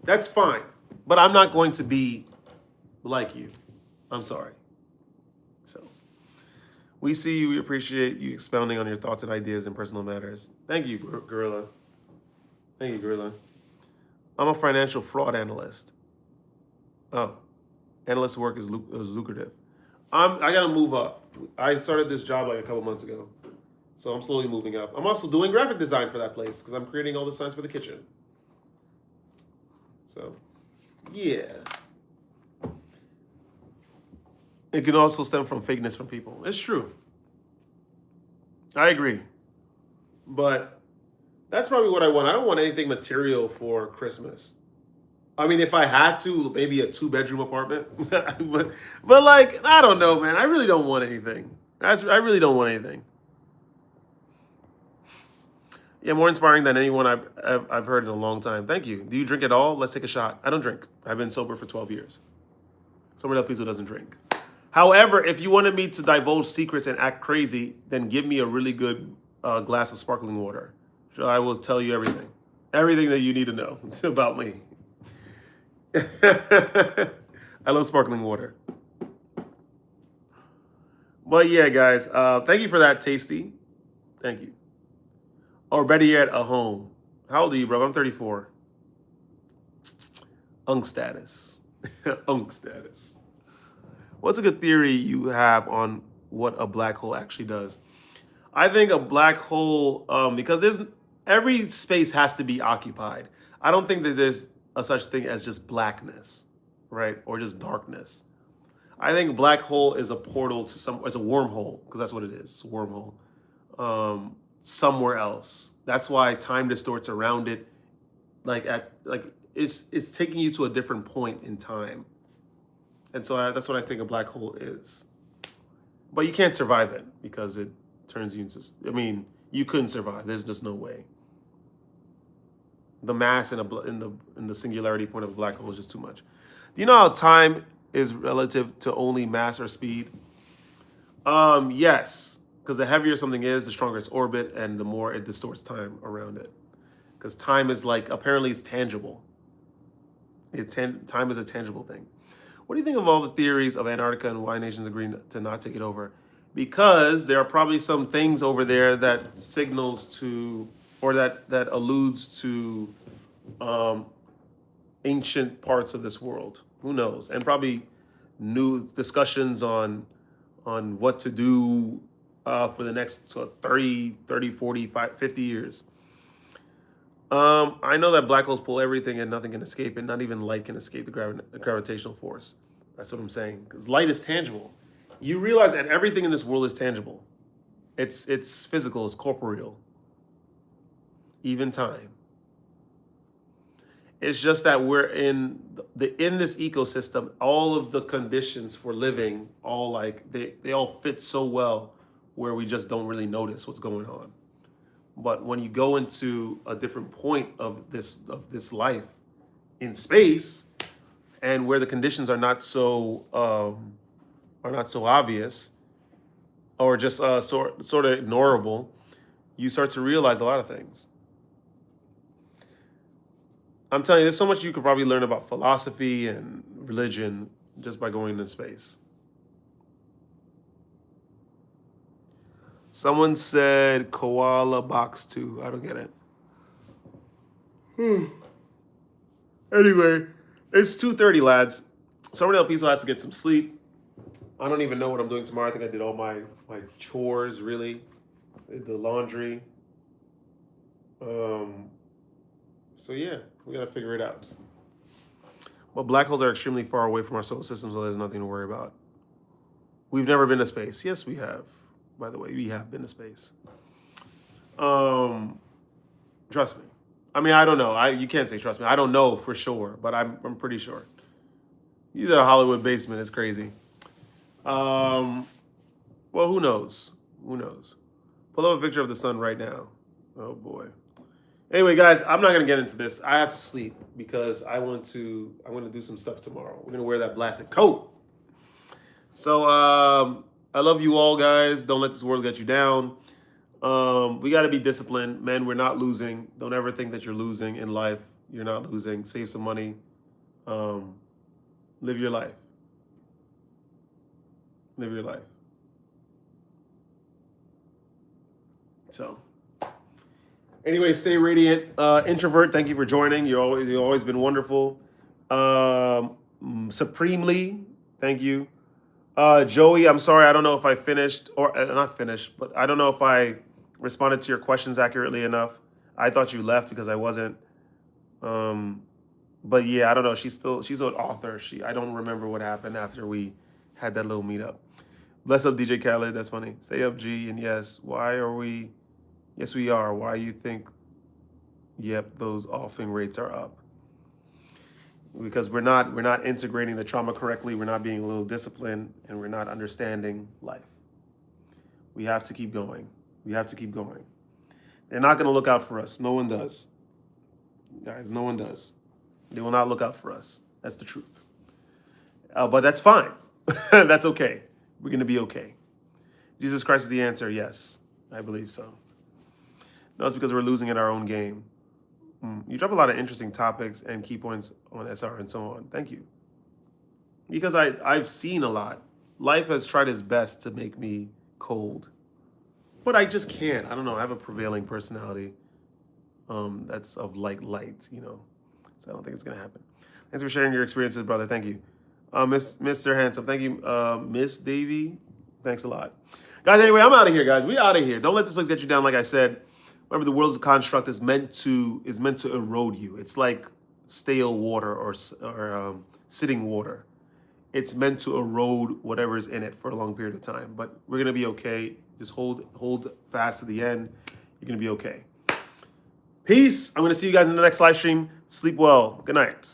That's fine. But I'm not going to be like you. I'm sorry. So we see you. We appreciate you expounding on your thoughts and ideas in personal matters. Thank you, Gorilla. Thank you, Gorilla. I'm a financial fraud analyst. Oh, analyst work is lucrative. I gotta move up. I started this job like a couple months ago, so I'm slowly moving up. I'm also doing graphic design for that place because I'm creating all the signs for the kitchen. So, yeah. It can also stem from fakeness from people. It's true. I agree. But that's probably what I want. I don't want anything material for Christmas. I mean, if I had to, maybe a 2-bedroom apartment. but like, I don't know, man. I really don't want anything. I really don't want anything. Yeah, more inspiring than anyone I've heard in a long time. Thank you. Do you drink at all? Let's take a shot. I don't drink. I've been sober for 12 years. Somebody else who doesn't drink. However, if you wanted me to divulge secrets and act crazy, then give me a really good glass of sparkling water. So I will tell you everything. Everything that you need to know about me. I love sparkling water. But yeah, guys, thank you for that, Tasty. Thank you. Or better yet, a home. How old are you, bro? I'm 34. Unk status. Unk status. What's a good theory you have on what a black hole actually does? I think a black hole, because every space has to be occupied. I don't think that there's a such thing as just blackness, right? Or just darkness. I think a black hole is a portal to it's a wormhole, because that's what it is. It's a wormhole. Somewhere else. That's why time distorts around it. It's taking you to a different point in time. And so that's what I think a black hole is. But you can't survive it because it turns you into, I mean, you couldn't survive. There's just no way. The mass in the singularity point of a black hole is just too much. Do you know how time is relative to only mass or speed? Yes, because the heavier something is, the stronger its orbit, and the more it distorts time around it. Because time is apparently it's tangible. Time is a tangible thing. What do you think of all the theories of Antarctica and why nations agree to not take it over? Because there are probably some things over there that signals to, or that alludes to ancient parts of this world. Who knows? And probably new discussions on what to do for the next 30, 40, 50 years. I know that black holes pull everything and nothing can escape it. Not even light can escape the gravitational force. That's what I'm saying. Because light is tangible. You realize that everything in this world is tangible. It's physical. It's corporeal. Even time. It's just that we're in this ecosystem. All of the conditions for living, they all fit so well, where we just don't really notice what's going on. But when you go into a different point of this life in space, and where the conditions are not so obvious, or just sort of ignorable, you start to realize a lot of things. I'm telling you, there's so much you could probably learn about philosophy and religion just by going into space. Someone said koala box 2. I don't get it. Anyway, it's 2:30, lads. Somebody else has to get some sleep. I don't even know what I'm doing tomorrow. I think I did all my chores, really. The laundry. So yeah, we gotta figure it out. Well, black holes are extremely far away from our solar system, so there's nothing to worry about. We've never been to space. Yes, we have. By the way, we have been to space. Trust me. I mean, I don't know. You can't say trust me. I don't know for sure, but I'm pretty sure. He's at a Hollywood basement. It's crazy. Well, who knows? Who knows? Pull up a picture of the sun right now. Oh boy. Anyway, guys, I'm not gonna get into this. I have to sleep because I'm gonna do some stuff tomorrow. We're gonna wear that blasted coat. So I love you all, guys. Don't let this world get you down. We got to be disciplined. Man, we're not losing. Don't ever think that you're losing in life. You're not losing. Save some money. Live your life. Live your life. So, anyway, stay radiant. Introvert, thank you for joining. You've always been wonderful. Supremely, thank you. Joey, I'm sorry. I don't know if I finished or not finished, but I don't know if I responded to your questions accurately enough. I thought you left because I wasn't. But yeah, I don't know. She's an author. I don't remember what happened after we had that little meetup. Bless up, DJ Khaled. That's funny. Stay up, G. And yes, why are we? Yes, we are. Why you think? Yep, those offing rates are up. because we're not integrating the trauma correctly. We're not being a little disciplined, and we're not understanding life. We have to keep going. We have to keep going. They're not going to look out for us. No one does. Guys, no one does. They will not look out for us. That's the truth. But that's fine. That's okay. We're going to be okay. Jesus Christ is the answer. Yes, I believe so. No, it's because we're losing at our own game. You drop a lot of interesting topics and key points on SR and so on. Thank you. Because I've seen a lot. Life has tried its best to make me cold. But I just can't. I don't know. I have a prevailing personality that's of light, you know. So I don't think it's going to happen. Thanks for sharing your experiences, brother. Thank you. Mr. Handsome. Thank you. Miss Davy. Thanks a lot. Guys, anyway, I'm out of here, guys. We out of here. Don't let this place get you down, like I said. Remember, the world's a construct is meant to erode you. It's like stale water or sitting water. It's meant to erode whatever's in it for a long period of time. But we're gonna be okay. Just hold fast to the end. You're gonna be okay. Peace. I'm gonna see you guys in the next live stream. Sleep well. Good night.